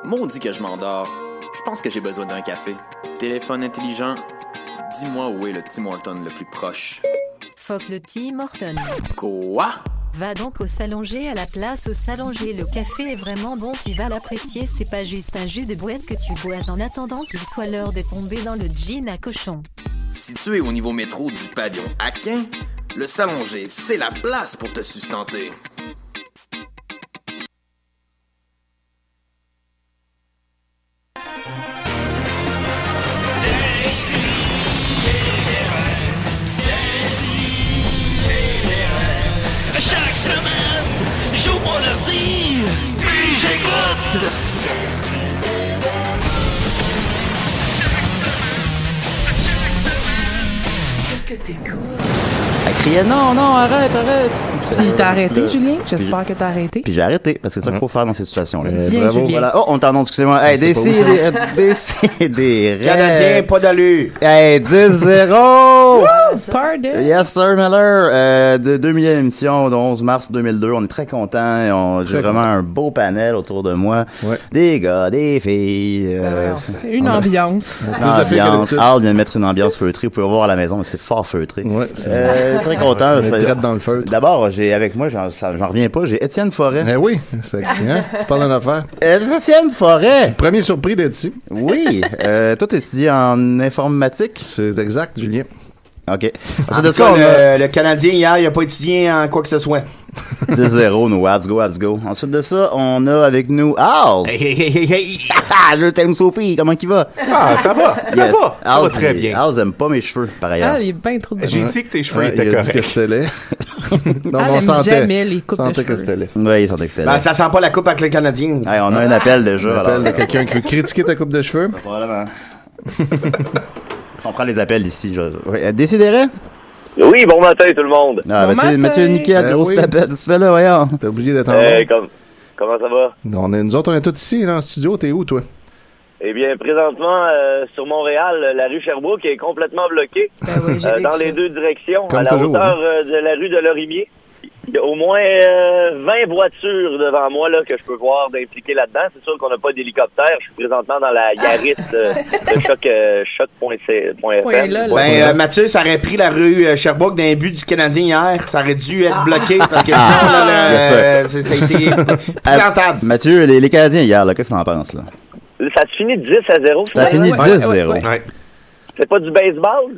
Maudit que je m'endors. Je pense que j'ai besoin d'un café. Téléphone intelligent, dis-moi où est le Tim Hortons le plus proche. Fuck le Tim Hortons. Quoi? Va donc au Salonger à la place au Salonger. Le café est vraiment bon, tu vas l'apprécier. C'est pas juste un jus de boîte que tu bois en attendant qu'il soit l'heure de tomber dans le gin à cochon. Situé au niveau métro du pavillon Aquin, le Salonger, c'est la place pour te sustenter. Chaque semaine, j'ouvre mon ordi, puis j'écoute. Qu'est-ce que t'écoutes? Elle criait non, arrête. Puis t'as arrêté, Julien? J'espère que t'as arrêté. Puis j'ai arrêté, parce que c'est ça qu'il faut faire dans ces situations-là. Bien, bravo. Julien. Voilà. Oh, on t'en annonce, excusez-moi. Hey, des Canadien, pas d'allure. Hey, 10-0! Pardon. Yes, sir, Miller. De 2000e émission, de 11 mars 2002. On est très contents. J'ai vraiment un beau panel autour de moi. Ouais. Des gars, des filles. Une ambiance. Une ambiance. Al vient de mettre une ambiance feutrée. Vous pouvez voir à la maison, mais c'est fort feutré. Ouais, très content. On est direct dans le feutre. D'abord, j'ai avec moi, j'en reviens pas, j'ai Étienne Forêt. Eh oui, c'est hein? Tu parles d'une affaire. Étienne Forêt! Premier surpris d'être ici. Oui. Toi, tu étudies en informatique? C'est exact, Julien. OK. En tout cas, le Canadien, hier, il n'a pas étudié en quoi que ce soit. 10-0, nous, let's go. Ensuite de ça, on a avec nous Al. Hey. Je t'aime, Sophie. Comment il va? Ah, ça va. Ça va très bien. Al aime pas mes cheveux, par ailleurs. Ah, il est bien trop de J'ai dit que tes cheveux étaient il a dit corrects. que c'était laid. Non, Ah, on elle sentait. aime jamais les coupes de sentait que cheveux. c'était laid. Oui, ils sont excellents. Ben, ça sent pas la coupe avec le Canadien. Hey, on a un appel déjà. Un appel alors. de quelqu'un qui veut critiquer ta coupe de cheveux. Probablement. On prend les appels ici. Décidérez? Oui, bon matin tout le monde. Ah, Bon matin. Mathieu Niquet, Ben grosse oui. tapette. Tu fais là, voyons. T'as oublié d'être en haut. Comment ça va? Nous autres, on est tous ici, là, en studio. T'es où, toi? Eh bien, présentement, sur Montréal, la rue Sherbrooke est complètement bloquée dans les deux directions, Comme à la toujours, hauteur de la rue de Lorimier. Il y a au moins 20 voitures devant moi là que je peux voir d'impliquer là-dedans. C'est sûr qu'on n'a pas d'hélicoptère. Je suis présentement dans la Yaris de choc.fm. Ben, Mathieu, ça aurait pris la rue Sherbrooke d'un but du Canadien hier. Ça aurait dû être bloqué parce que sinon, là, ça a été rentable. Mathieu, les Canadiens hier, là, qu'est-ce que t'en penses, là? Ça se finit 10-0. Ça finit 10-0. Ouais. C'est pas du baseball?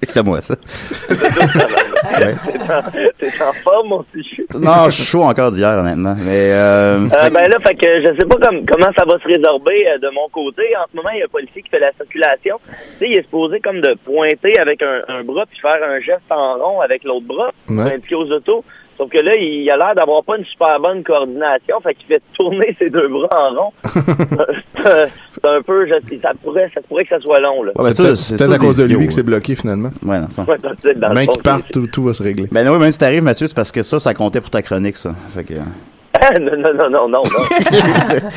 C'est moi, ça. T'es en forme, mon petit chou? Non, je suis chaud encore d'hier, honnêtement. Mais, ben là, fait que je sais pas comment ça va se résorber de mon côté. En ce moment, il y a un policier qui fait la circulation. Tu sais, il est supposé comme de pointer avec un bras puis faire un geste en rond avec l'autre bras pour indiquer aux autos. Sauf que là, il a l'air d'avoir pas une super bonne coordination, fait qu'il fait tourner ses deux bras en rond. C'est un peu, ça pourrait que ça soit long, là. Ouais, C'est peut-être à cause de lui que c'est bloqué, finalement. Ouais, non. Ouais, peut-être dans le Main fond, qui part, tout va se régler. Ben oui, même si t'arrives, Mathieu, c'est parce que ça comptait pour ta chronique, ça. Fait que... Non. Je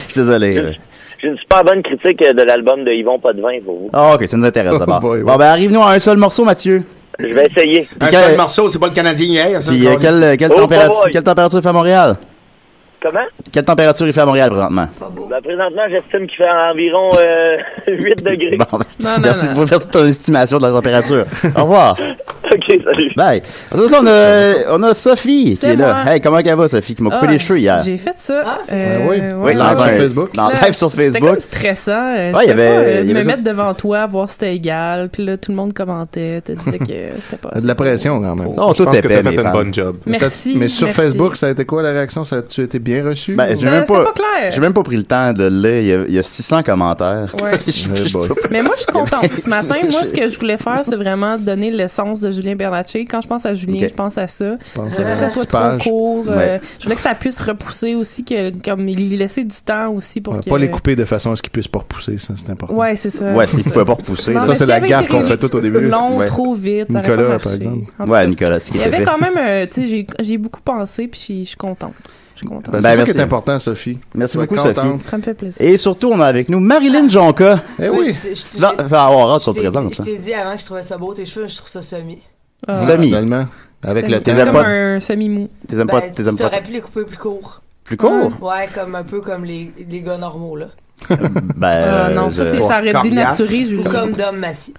suis désolé. J'ai une super bonne critique de l'album de Yvon Potvin pour vous. Ah, OK, ça nous intéresse d'abord. Oh boy, Bon, ben arrive-nous à un seul morceau, Mathieu. Je vais essayer. Un seul morceau, c'est pas le Canadien hier. Ça, Puis quelle température il fait à Montréal? Comment? Quelle température il fait à Montréal présentement? Ben, présentement, j'estime qu'il fait environ 8 degrés. Bon, merci pour faire ton estimation de la température. Au revoir. OK, salut. Bye. On a Sophie qui est là. Hey, comment elle va, Sophie, qui m'a coupé les cheveux hier? J'ai fait ça. Oui, live sur Facebook. Live sur Facebook. C'était comme stressant. Ouais, il y avait me mettre devant toi, voir si c'était égal. Puis là, tout le monde commentait. Tu disais que c'était pas De la pression, quand même. Non, Je pense que t'as fait une bonne job. Merci. Mais sur Facebook, ça a été quoi la réaction? Ça a-tu été bien reçu? Ben, j'ai même pas pris le temps de le lire. Il y a 600 commentaires. Ouais. Mais moi, je suis contente. Ce matin, moi, ce que je voulais faire, c'est vraiment donner l'essence de Julien Bernatchez. Quand je pense à Julien, je pense à ça. Je voulais pas que ça soit trop court. Je voulais que ça puisse repousser aussi, comme il laissait du temps aussi pour que... Pas les couper de façon à ce qu'ils puissent pas repousser, ça, c'est important. Ouais, c'est ça. Ouais, s'ils pouvaient pas repousser. Ça, c'est la gaffe qu'on fait tout au début. Long, trop vite. Nicolas, par exemple. Ouais, Nicolas. Il y avait quand même, tu sais, j'ai beaucoup pensé, puis je suis contente. C'est ça qui est important, Sophie. Merci beaucoup, Sophie. Ça me fait plaisir. Et surtout, on a avec nous Marilyn Jonca. Eh oui. Tu vas avoir hâte qu'on te présente. Je t'ai dit avant que je trouvais ça beau, tes cheveux, je trouve ça semi. Semi. Finalement. Avec le thème. C'est comme un semi-mou. Tu t'aurais pu les couper plus court. Plus court? Ouais, comme un peu comme les gars normaux, là. Non, ça aurait dénaturé, Julie. Ou comme Dom Massy.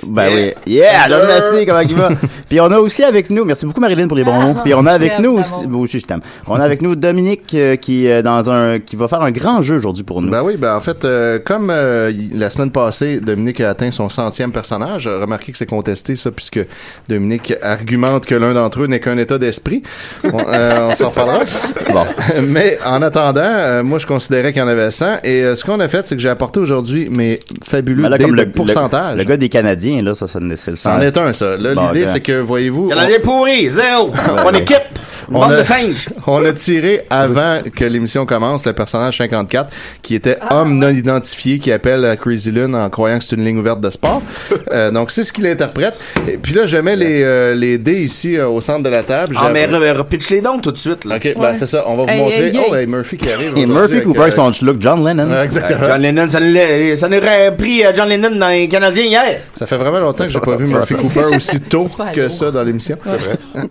Ben oui. Yeah, Dom Massy, comment il va? Puis on a aussi avec nous, merci beaucoup Marilyn pour les bons mots. Puis on a avec nous aussi, je t'aime. On a avec nous Dominique qui va faire un grand jeu aujourd'hui pour nous. Ben oui, en fait, comme la semaine passée, Dominique a atteint son 100e personnage, remarquez que c'est contesté ça, puisque Dominique argumente que l'un d'entre eux n'est qu'un état d'esprit. On s'en reparlera. Bon. Mais en attendant, moi je considérais qu'il y en avait 100, et ce qu'on a fait, c'est que j'ai apporté aujourd'hui mes fabuleux dés de pourcentage. Le gars des Canadiens, là, ça c'est le sens. C'en est un, ça. Là, l'idée, c'est que, voyez-vous... Canadien pourri, zéro! Mon équipe! Bande de singes! On a tiré avant que l'émission commence le personnage 54 qui était homme non identifié qui appelle Crazy Lune en croyant que c'est une ligne ouverte de sport. Donc c'est ce qu'il interprète. Et puis là je mets les dés ici au centre de la table. Mais repitch les dons tout de suite. Là. Ok, c'est ça. On va vous montrer. Murphy qui arrive. Et Murphy Cooper son look John Lennon. Exactement. John Lennon, ça nous aurait pris John Lennon dans les Canadiens hier. Ça fait vraiment longtemps que j'ai pas vu Murphy Cooper aussi tôt que ça dans l'émission.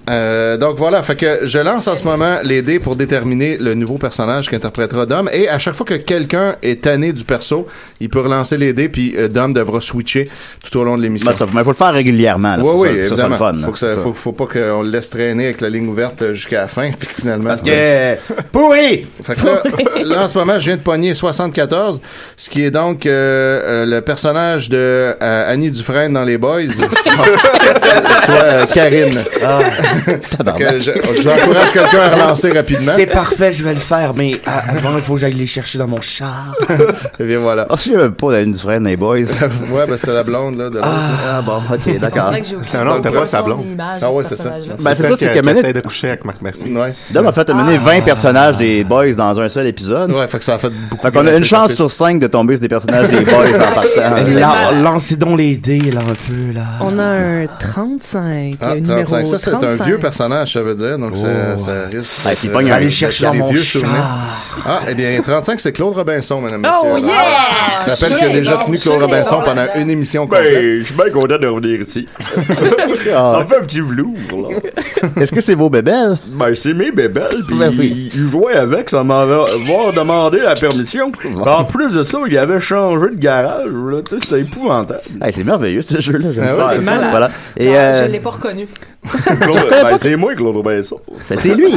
Donc voilà, fait que je lance en ce moment les dés pour déterminer le nouveau personnage qu'interprétera Dom, et à chaque fois que quelqu'un est tanné du perso, il peut relancer les dés, puis Dom devra switcher tout au long de l'émission. Mais faut le faire régulièrement. Là, oui, évidemment. Faut pas qu'on le laisse traîner avec la ligne ouverte jusqu'à la fin, puis finalement... Parce que... pourri! Fait que là, en ce moment, je viens de pogner 74, ce qui est donc le personnage de Annie Dufresne dans Les Boys, soit Karine. Je encourage quelqu'un à relancer rapidement. C'est parfait, je vais le faire, mais avant, il faut que j'aille les chercher dans mon char. Et bien voilà. Je sais même pas d'Annie Dufresne dans Les Boys. Ouais, c'était la blonde, là. Bon, ok, d'accord. C'était pas sa blonde. Ouais, c'est ça. C'est ça, c'est qu'elle essaie de coucher avec Marc Mercier. Dom a fait mener 20 personnages des Boys dans un seul épisode. Ouais, fait que ça a fait beaucoup. Fait qu'on a une chance sur 5 de tomber sur des personnages des Boys en partant. Lancez donc les dés, là, un peu, là. On a un 35. 35. Ça, c'est un vieux personnage, ça veut dire. Donc, ça risque. Il pogne aller chercher dans mon char. Eh bien, 35, c'est Claude Robinson, mesdames et messieurs. Oh, yeah! Je te rappelle qu'il a déjà tenu Claude Robinson pendant une émission complète. Je suis bien content de revenir ici. On fait un petit velours, là. Est-ce que c'est vos bébelles? C'est mes bébelles, puis il jouait avec, ça m'avait demandé la permission. En plus de ça, il avait changé de garage, là. Tu sais, c'était épouvantable. C'est merveilleux, ce jeu-là. C'est malade. Voilà. Et je l'ai pas reconnu. C'est moi, Claude Robinson. C'est lui.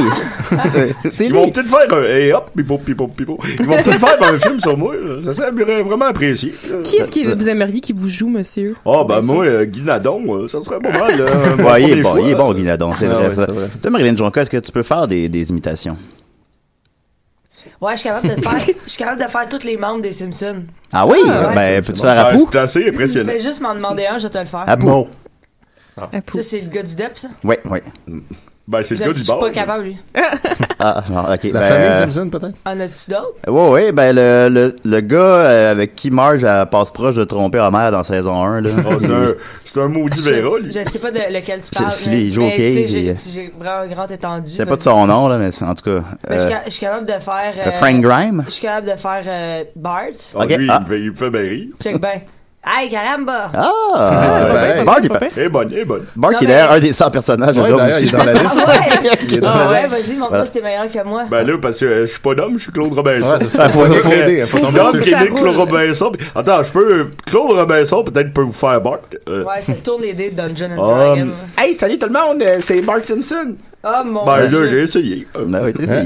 Ils vont peut-être faire un hop, pipo. Ils vont peut-être faire un film sur moi. Ça serait vraiment apprécié. Qui est-ce que vous aimeriez qui vous joue, monsieur? Moi, Guy Nadon, ça serait pas mal. Il est bon, Guy Nadon, c'est vrai ça. Toi, Marilyn Jonca, est-ce que tu peux faire des imitations? Ouais, je suis capable de faire tous les membres des Simpsons. Ah oui? Peux-tu faire Apu? C'est assez impressionnant. Fais juste m'en demander un, je vais te le faire. Apu. Ça, c'est le gars du DEP, ça? Oui. C'est le gars du bar. Je suis pas capable, lui. Ok. La famille Simpson, peut-être? En as-tu d'autres? Oui, le gars avec qui Marge passe proche de tromper Homer dans saison 1, là. C'est un maudit Vera, lui. Je sais pas de lequel tu parles. Il joue au quai. J'ai vraiment un grand étendu. Je sais pas de son nom, là, mais en tout cas. Je suis capable de faire... Frank Grime? Je suis capable de faire Bart. Lui, il me fait bien rire. Check bien. Hey, caramba! Bart est bonne. Bart qui est d'ailleurs un des 100 personnages de Dom aussi dans la liste. Vas-y, montre-moi si t'es meilleur que moi. Là, parce que je suis pas Dom, je suis Claude Robinson. Ouais, c'est ça. Faut aider. Dom qui est né Claude Robinson. Attends, Claude Robinson, peut-être peut vous faire Bart. Ouais, c'est tourne les dés de Dungeon and Dragon. Hey, salut tout le monde, c'est Bart Simpson. Oh mon Dieu. Là, j'ai essayé.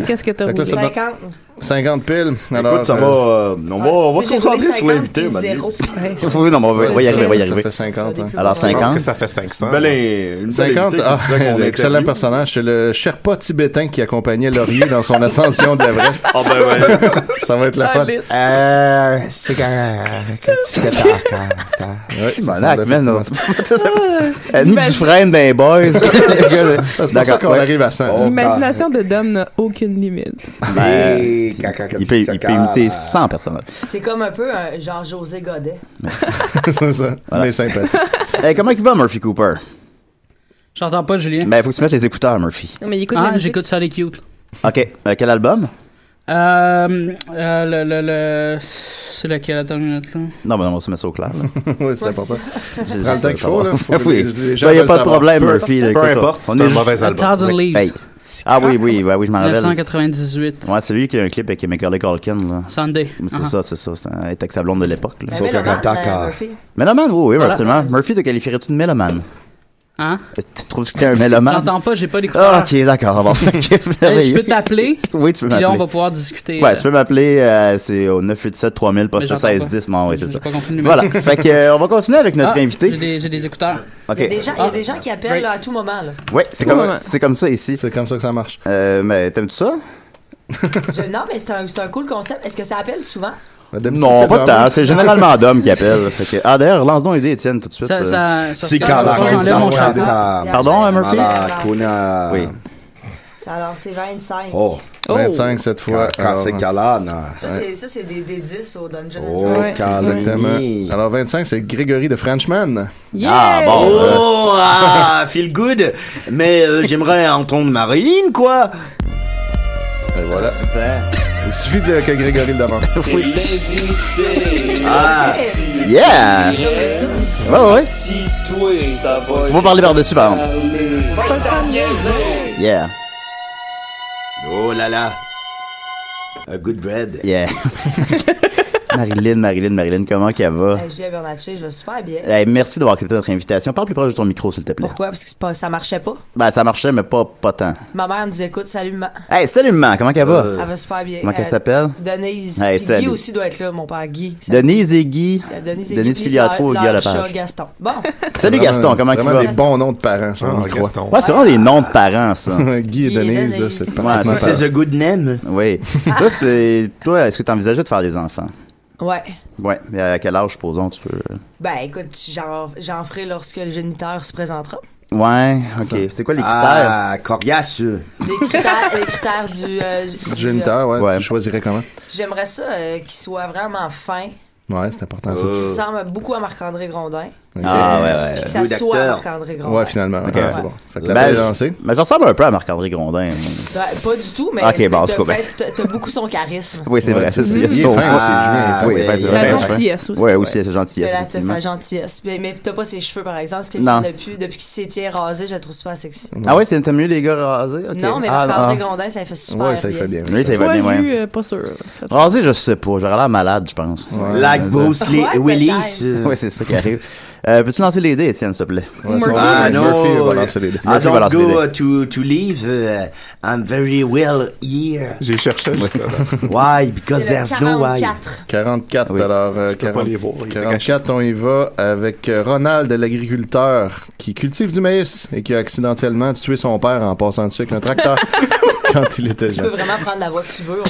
Qu'est-ce que t'as roulé? 50 piles. Alors, écoute, ça va. On va se concentrer sur l'invité, maintenant. On va y arriver. Ça fait 50. Alors, 50. Je pense que ça fait 500. 50. Excellent personnage. C'est le Sherpa tibétain qui accompagnait Laurier dans son ascension de l'Everest. Ça va être la fun. C'est Annie Dufresne dans les Boys. C'est pour ça qu'on arrive à 100. L'imagination de Dom n'a aucune limite. Il peut imiter 100 personnages. C'est comme un peu un genre José Godet. C'est ça. On est sympathique. Comment il va, Murphy Cooper? J'entends pas, Julien. Faut que tu mettes les écouteurs, Murphy. Mais écoute j'écoute ça les cute. OK. Quel album? C'est laquelle, attends une minute, là? Non, mais on va se mettre ça au clair, là. Oui, c'est important. C'est Prends le temps qu'il faut, là. Oui. Les gens Il n'y a veulent pas de savoir. problème, Murphy. Peu importe, c'est un mauvais A album. Thousand Leaves. Hey. Ah oui, je m'en rappelle. 1998. Ouais, c'est lui qui a un clip avec Macaulay Culkin, là. Sunday. C'est ça. C'est un avec sa blonde de l'époque, là. Mélomane, Mélomane, oui, Voilà. absolument. Murphy, te qualifierais-tu de mélomane? Hein? Tu trouves que t'es un mélomane? J'entends pas, j'ai pas d'écouteur. Ah, ok, d'accord. Bon. Je peux t'appeler. Oui, tu peux Puis m'appeler. là, on va pouvoir discuter. Ouais, tu peux m'appeler, c'est au 987 3000, poste Mais j'entends 1610. Bon, oui, c'est ça. J'ai pas compris le numéro. Voilà. Fait que, on va continuer avec notre invité. J'ai des écouteurs. Ok. Il y a des gens qui appellent là, à tout moment. Là. Ouais, c'est comme ça ici. C'est comme ça que ça marche. Mais t'aimes-tu ça? Non, mais c'est un cool concept. Est-ce que ça appelle souvent? Non, pas tant. C'est généralement d'hommes qui appellent. Fait que, d'ailleurs, lance donc une idée, Étienne, tout de suite. C'est Carla. Pardon, Murphy? Oui. Alors, c'est 25. Oh, 25 cette fois. C'est Calane. Ça, c'est des 10 au Dungeon Oh, exactement. Alors, 25, c'est Grégory de Frenchman. Yeah! Ah, bon. Feel good. Mais j'aimerais entendre Marilyn, quoi. Et voilà. Il suffit que Grégory le demande. Ah, yeah! Ouais. On va parler par-dessus, par exemple. Yeah. Oh là là. A good bread. Yeah. Marilyn, comment qu'elle va? Julien Bernatchez, je vais super bien. Hey, merci d'avoir accepté notre invitation. Parle plus proche de ton micro, s'il te plaît. Pourquoi? Parce que ça marchait pas. Ben, ça marchait, mais pas tant. Ma mère nous écoute. Salut, maman. Hey, salut, maman. Comment qu'elle va? Elle va super bien. Comment qu'elle s'appelle? Denise. Hey, Puis salut. Guy aussi doit être là, mon père Guy. Denise et Guy. Denise Filiatro et Guy à la chat page. Gaston. Bon. Salut Gaston, comment tu vas? Vraiment des bons noms de parents, ça. Gaston. Ouais, c'est vraiment des noms de parents, ça. Guy et Denise, là, c'est parfaitement Ouais, c'est a good name. Oui. Toi, est-ce que tu envisageais de faire des enfants? Ouais. Ouais, mais à quel âge, supposons, tu peux... Ben, écoute, j'en ferai lorsque le géniteur se présentera. Ouais, ok. C'est quoi les critères? Ah, coriace. Les critères du géniteur, ouais. Tu choisirais comment? J'aimerais ça qu'il soit vraiment fin. Ouais, c'est important, ça. Qu'il ressemble beaucoup à Marc-André Grondin. Okay. Ah, ouais. Puis que ça soit Marc-André Grondin. Ouais, finalement. Ok, c'est bon. Fait que la lancée. Mais je ressemble un peu à Marc-André Grondin. Pas du tout, mais okay, bon, t'as beaucoup son charisme. Oui, c'est vrai. Il est fin aussi. Oui, c'est vrai. La gentillesse aussi. Oui, aussi, c'est gentillesse. C'est sa gentillesse. Mais t'as pas ses cheveux, par exemple, parce que depuis qu'il s'est rasé, je le trouve super sexy. Ah ouais, t'aimes mieux les gars rasés? Okay. Non, mais Marc-André Grondin, ça fait super bien. Ouais, ça fait bien. Oui, ça va bien, ouais. Pas sûr. Rasé, je sais pas. J'aurais l'air malade, je pense. Like Bruce Willis. Oui, c'est ça qui arrive. Peux-tu lancer les dés, Étienne, s'il te plaît? Murphy va lancer les dés. I don't go to leave. I'm very well here. J'ai cherché justement. Why? Because there's no why. 44, oui. Alors 44, on y va avec Ronald, l'agriculteur, qui cultive du maïs et qui a accidentellement tué son père en passant dessus avec un tracteur quand il était jeune. Tu peux vraiment prendre la voie que tu veux.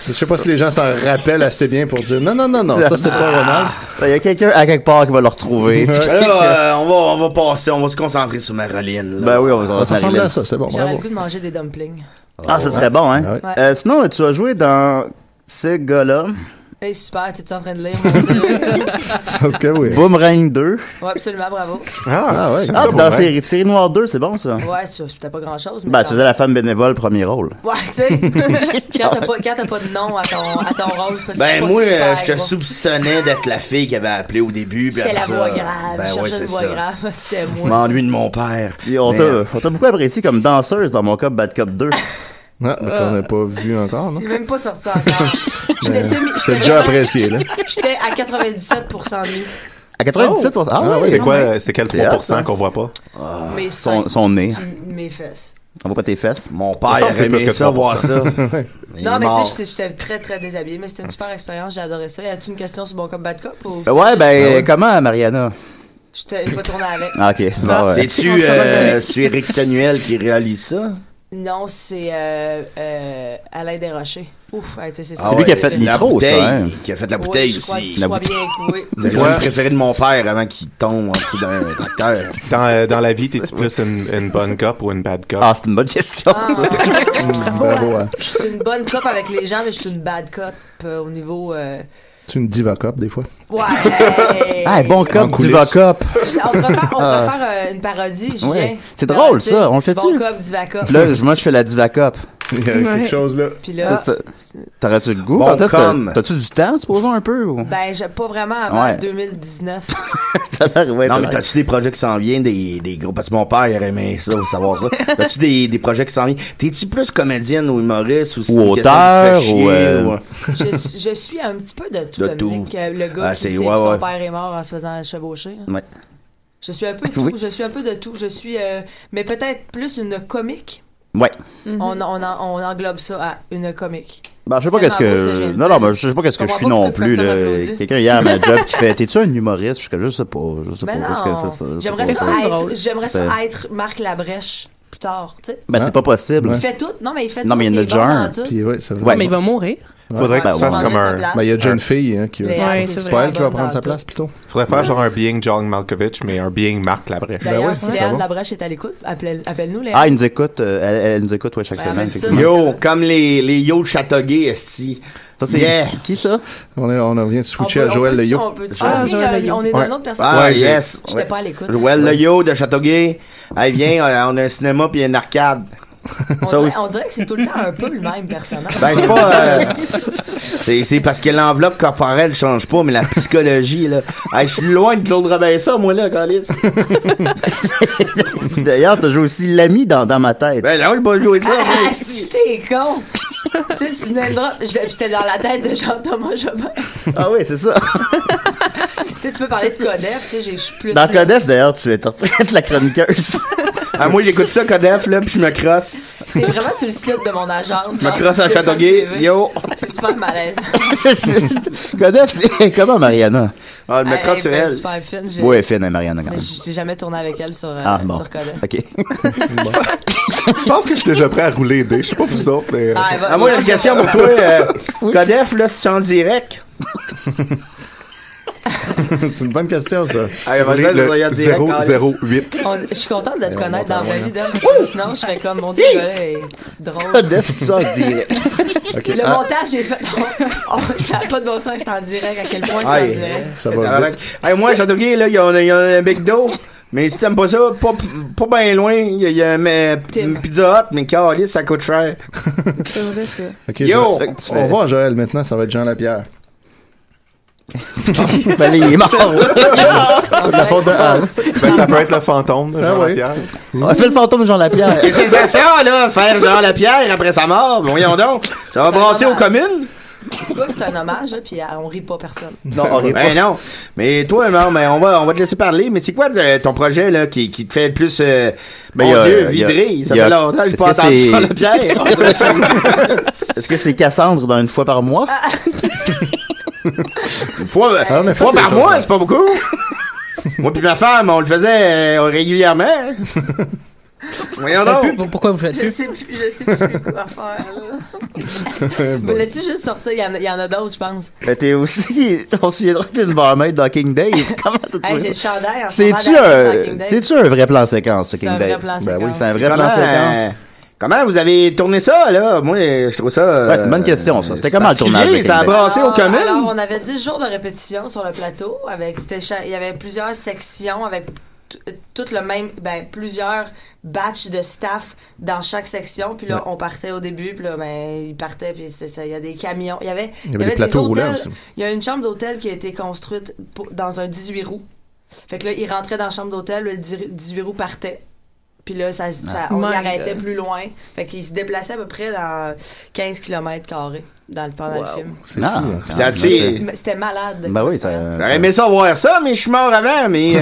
Je sais pas si les gens s'en rappellent assez bien pour dire non, ça c'est pas Ronald. Il y a quelqu'un à quelque part qui va le retrouver. On va passer, on va se concentrer sur Marilyn. Ben oui, on va ça ressemble à ça, c'est bon. J'aurais le goût de manger des dumplings. Ah, ça serait bon, hein? Ouais. Sinon, tu as joué dans ce gars-là. Hey, super, t'es-tu en train de lire, mon Dieu? Je pense que oui. Boomerang 2. Ouais, absolument, bravo. Ah ouais. Ah, dans série Noire 2, c'est bon, ça? Ouais, c'était pas grand-chose. Ben, tu faisais la femme bénévole, premier rôle. Ouais, tu sais, quand t'as pas de nom à ton rôle, parce que ben, moi, je te soupçonnais d'être la fille qui avait appelé au début. C'était la voix grave. Ben, je cherchais une voix grave. C'était moi. M'ennuie de mon père. Et on t'a beaucoup apprécié comme danseuse dans Mon Cop, Bad Cop 2. Ah, qu'on n'a pas vu encore, non? Il est même pas sorti encore. J'étais déjà apprécié, là. J'étais à 97% de lui. À 97%? Ah oui. C'est quel 3% qu'on voit pas? Mes seins. Son nez. Mes fesses. On voit pas tes fesses? Mon père, c'est plus que ça, voir ça. Non, mais tu sais, j'étais très, très déshabillé, mais c'était une super expérience, j'ai adoré ça. Y a-tu une question sur Bon Cop, Bad Cop? Ou... Ouais, comment, Mariana? J'étais pas tourné avec. Ah, ok. Bon, C'est-tu Éric Tanuel qui réalise ça? Non, c'est Alain Desrochers. Ouf, c'est ça. C'est lui qui a fait Nitro, ça, hein? Qui a fait la bouteille aussi. Je crois bien, oui. C'est le préféré de mon père avant qu'il tombe en dessous d'un tracteur. Dans la vie, t'es-tu plus une bonne cop ou une bad cop? Ah, c'est une bonne question. Bravo, hein. Je suis une bonne cop avec les gens, mais je suis une bad cop au niveau... Tu une diva cop, des fois? Ouais! Ah, bon cop, diva cop! On pourrait faire une parodie, Julien. Ouais. C'est drôle, ça. On le fait-tu? Bon cop, diva cop. Là, moi, je fais la diva cop. Il y a quelque chose là. Puis là, t'aurais-tu le goût? Bon, T'as-tu du temps, supposons, un peu? Ou? Ben, pas vraiment avant 2019. Non, mais t'as-tu des projets qui s'en viennent, des gros... Parce que mon père, il aurait aimé ça, savoir ça. T'as-tu des projets qui s'en viennent? T'es-tu plus comédienne ou humoriste? Ou auteur? Je suis un petit peu de tout, Dominique. Le gars qui sait que son père est mort en se faisant chevaucher. Ouais. Je suis un peu de tout. Je suis un peu de tout. Je suis... mais peut-être plus une comique. Ouais. On englobe ça à une comique. Ben, je sais pas qu'est-ce que... Non, mais je sais pas qu'est-ce que je suis non plus, là. Quelqu'un hier à ma job qui fait, t'es-tu un humoriste? Je sais pas. J'aimerais ça être Marc Labrèche plus tard, tu sais. Ben, c'est pas possible. Il fait tout. Non, mais il fait tout. Non, mais il y en a déjà un. Puis, ouais, c'est vrai. Mais il va mourir. Faudrait que tu fasses comme un... Ben, il y a déjà une fille, qui va... C'est pas elle qui va prendre sa place, plutôt. Faudrait faire genre un Being John Malkovich, mais un Being Marc Labrèche. D'ailleurs, si Léane Labrèche est à l'écoute, appelle-nous, Léane. Ah, il nous écoute, elle nous écoute, chaque semaine. Yo, comme les yo de Châteauguay, esti. Ça, c'est qui, ça? On vient de switcher à Joël Le Yo. On est dans une autre personne. Ah, yes. J'étais pas à l'écoute. Joël Le Yo de Châteauguay. Hey, viens, on a un cinéma puis une arcade. On dirait que c'est tout le temps un peu le même personnage. Ben, c'est pas... c'est parce que l'enveloppe corporelle change pas, mais la psychologie, là... Hey, je suis loin de Claude Robinson, moi, là, Calice. D'ailleurs, t'as joué aussi l'ami dans ma tête. Ben non, j'ai pas joué ça. Ah, si t'es con! Tu sais, tu name drop, j'étais dans la tête de Jean-Thomas Jobin. Ah oui, c'est ça. Tu sais, tu peux parler de Codef, tu sais, je suis plus... Dans Codef, d'ailleurs, tu es la chroniqueuse. Ah, moi, j'écoute ça, Codef, là, puis je me crosse. T'es vraiment sur le site de mon agente. Je me crosse à Châteauguay. Yo! C'est super malaisant. Codef, c'est comment, Mariana? Ah, je me crosse sur elle. Super fine. Oui, elle est fine, Mariana, quand même. J'ai jamais tourné avec elle sur Codef. OK. Je pense que je suis déjà prêt à rouler des. Je sais pas vous autres, mais... moi, j'ai une question pour toi. Codef, là, c'est en direct? C'est une bonne question, ça. Allez, vas-y, 008. Je suis contente de te connaître dans ma vie, parce que sinon, je serais comme, mon Dieu, le gars-là est drôle. Codef, c'est en direct. Le montage, j'ai fait... ça n'a pas de bon sens que c'est en direct, à quel point c'est en direct. Ça va bien. Moi, Châteauguay, là, il y a un McDo. Mais si t'aimes pas ça, pas bien loin, il y a une Pizza Hut, mais calice, ça coûte cher. C'est vrai, ça. Okay, yo! On va à Joël maintenant, ça va être Jean Lapierre. Ben, il est mort. C'est de la faute de Hans. Ben, ça peut être le fantôme de Jean Lapierre. On fait le fantôme de Jean Lapierre. Et c'est ça, là, faire Jean Lapierre après sa mort. Voyons donc. Ça va brasser aux communes. Tu vois que c'est un hommage, là, puis on rit pas personne. Non, on rit pas. Ben non. Mais toi, non, mais on va te laisser parler. Mais c'est quoi ton projet, là, qui te fait le plus, mon Dieu, vibrer? Ça fait longtemps que j'ai pas entendu Jean Lapierre. Est-ce que c'est Cassandre dans une fois par mois? Une fois par mois, c'est pas beaucoup. Moi puis ma femme, on le faisait régulièrement. Voyons donc. Pourquoi vous faites plus? Je sais plus quoi faire, là. Mais là-tu juste sortir, il y en a d'autres, je pense. Ben, t'es aussi, on se souviendra que t'es une barmaid dans King Dave. Comment t'as trouvé j'ai le chandail en C'est-tu un vrai plan séquence, ce King Dave? C'est un vrai plan séquence. Ben oui, c'est un vrai plan séquence. Comment vous avez tourné ça, là? Moi, je trouve ça... Ouais, c'est une bonne question, ça. C'était comment le tournage? Ça a brassé aux communes? Alors, on avait 10 jours de répétition sur le plateau. Il y avait plusieurs sections avec tout le même... plusieurs batchs de staff dans chaque section. Puis là, on partait au début. Puis là, ils partaient. Puis c'est ça. Il y a des camions. Il y avait des plateaux roulants aussi. Il y a une chambre d'hôtel qui a été construite dans un 18 roues. Fait que là, ils rentraient dans la chambre d'hôtel. Le 18 roues partait. Puis là, on y arrêtait plus loin. Fait qu'il se déplaçait à peu près dans 15 km² pendant le film. C'est fou. C'était malade. Ben oui, j'aurais aimé ça voir ça, mais je suis mort avant, mais...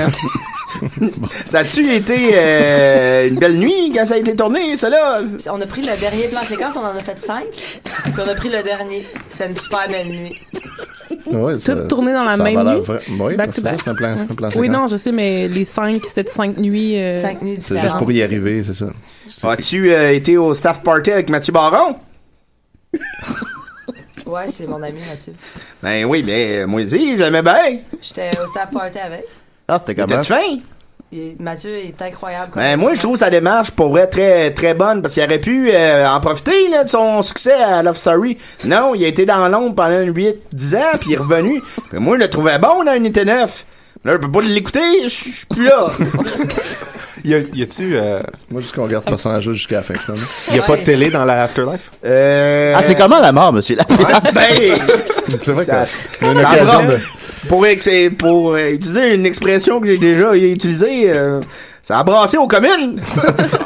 ça a-tu été une belle nuit quand ça a été tourné, ça là? On a pris le dernier plan séquence, on en a fait 5. Puis on a pris le dernier. C'était une super belle nuit. Ouais, tout tourné dans la même nuit. Oui, c'est ça, c'est un plan séquence. Oui, non, je sais, mais les 5, c'était 5 nuits. 5 nuits c'est juste pour y arriver, c'est ça. As-tu été au staff party avec Mathieu Baron? Ouais, c'est mon ami Mathieu. Ben oui, mais moi aussi, j'aimais bien. J'étais au staff party avec. Ah, c'était comment? T'es-tu fin? Mathieu est incroyable. Ben moi, je trouve sa démarche pour vrai très, très bonne parce qu'il aurait pu en profiter là, de son succès à Love Story. Non, il a été dans l'ombre pendant 8-10 ans, puis il est revenu. Puis moi, je le trouvais bon dans Unité 9. Là, je peux pas l'écouter, je suis plus là. Y a-tu... Moi, juste qu'on regarde ce personnage-là jusqu'à la fin, finalement. Y a pas de télé dans la Afterlife? Ah, c'est comment la mort, monsieur Lapierre? C'est vrai que Ça- y a une ça occasion brasse. de... Pour utiliser une expression que j'ai déjà utilisée, ça a brassé aux communes.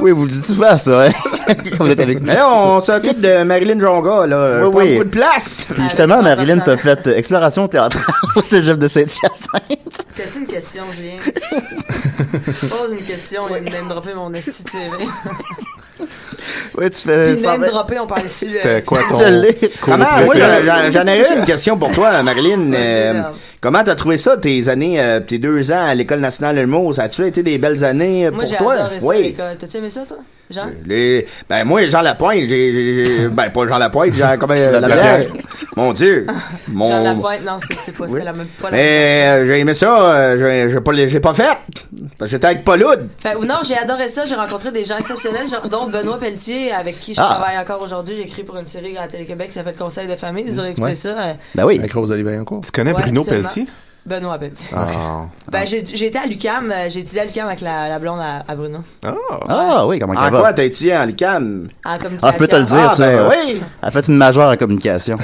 Oui, vous le dites souvent, ça, hein? Quand vous êtes avec nous. Mais là, on s'occupe de Marilyn Jonga, là. Oui, Pas oui. beaucoup de place. Puis justement, Marilyn t'a fait exploration théâtrale au cégep de Saint-Hyacinthe. C'est-tu une question, Julien? Pose une question et name dropper mon esti de CV. Oui, tu fais... Puis name dropper, on parle ici. C'était quoi ton... Comment? Moi, j'en ai une question pour toi, Marilyn. Comment t'as trouvé ça, tes années, tes 2 ans à l'École nationale de l'humour? Ça a-tu été des belles années Moi, pour j'ai toi? adoré ça à l'école. T'as-tu aimé ça, toi? Jean? Ben, moi, Jean Lapointe, ben, pas Jean Lapointe, Jean, comment, la bière. Mon Dieu. Jean Lapointe, non, c'est pas Oui. c'est la même pas la Mais, j'ai aimé ça, j'ai pas fait. Parce que j'étais avec Pauloud. Non, j'ai adoré ça. J'ai rencontré des gens exceptionnels, dont Benoît Pelletier, avec qui je travaille encore aujourd'hui. J'ai écrit pour une série à Télé-Québec qui s'appelle Conseil de famille. Vous aurez écouté ça. Ben oui. Avec Rosalie Vaillancourt. Tu connais Bruno Pelletier? Benoît Pelletier. Ah. Ben, j'ai été à l'UQAM. J'ai étudié à l'UQAM avec la blonde à Bruno. Ah oui, comment En quoi t'as étudié en l'UQAM? En communication. Ah, je peux te le dire, ça. Ben oui. Elle a fait une majeure en communication.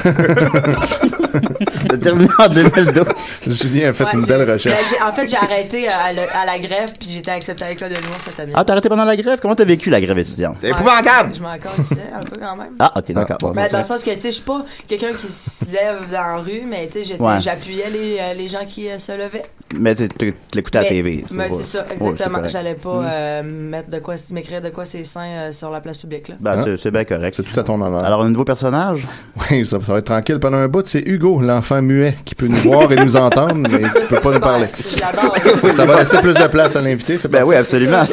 T'as terminé en 2012. Julien a fait une belle recherche. En fait, j'ai arrêté à la grève, puis j'ai été accepté à l'école de l'humour cette année. Ah, t'as arrêté pendant la grève? Comment t'as vécu la grève étudiante? C'est épouvantable! Je m'en calissais un peu quand même. Ah, ok, d'accord. Bon, Mais dans le sens que, tu sais, je suis pas quelqu'un qui se lève dans la rue, mais tu sais, j'appuyais les gens qui se levaient. Mais tu l'écoutais à la TV. Mais c'est ça, exactement. Ouais, J'allais pas m'écrire de quoi c'est sain sur la place publique, là. Ben, c'est bien correct. C'est tout à ton honneur. Alors, un nouveau personnage? Oui, ça va être tranquille pendant un bout. C'est Hugo, l'enfant muet, qui peut nous voir et nous entendre, mais qui peut pas nous parler. Je l'adore. Ça va laisser plus de place à l'invité. Ben oui, absolument.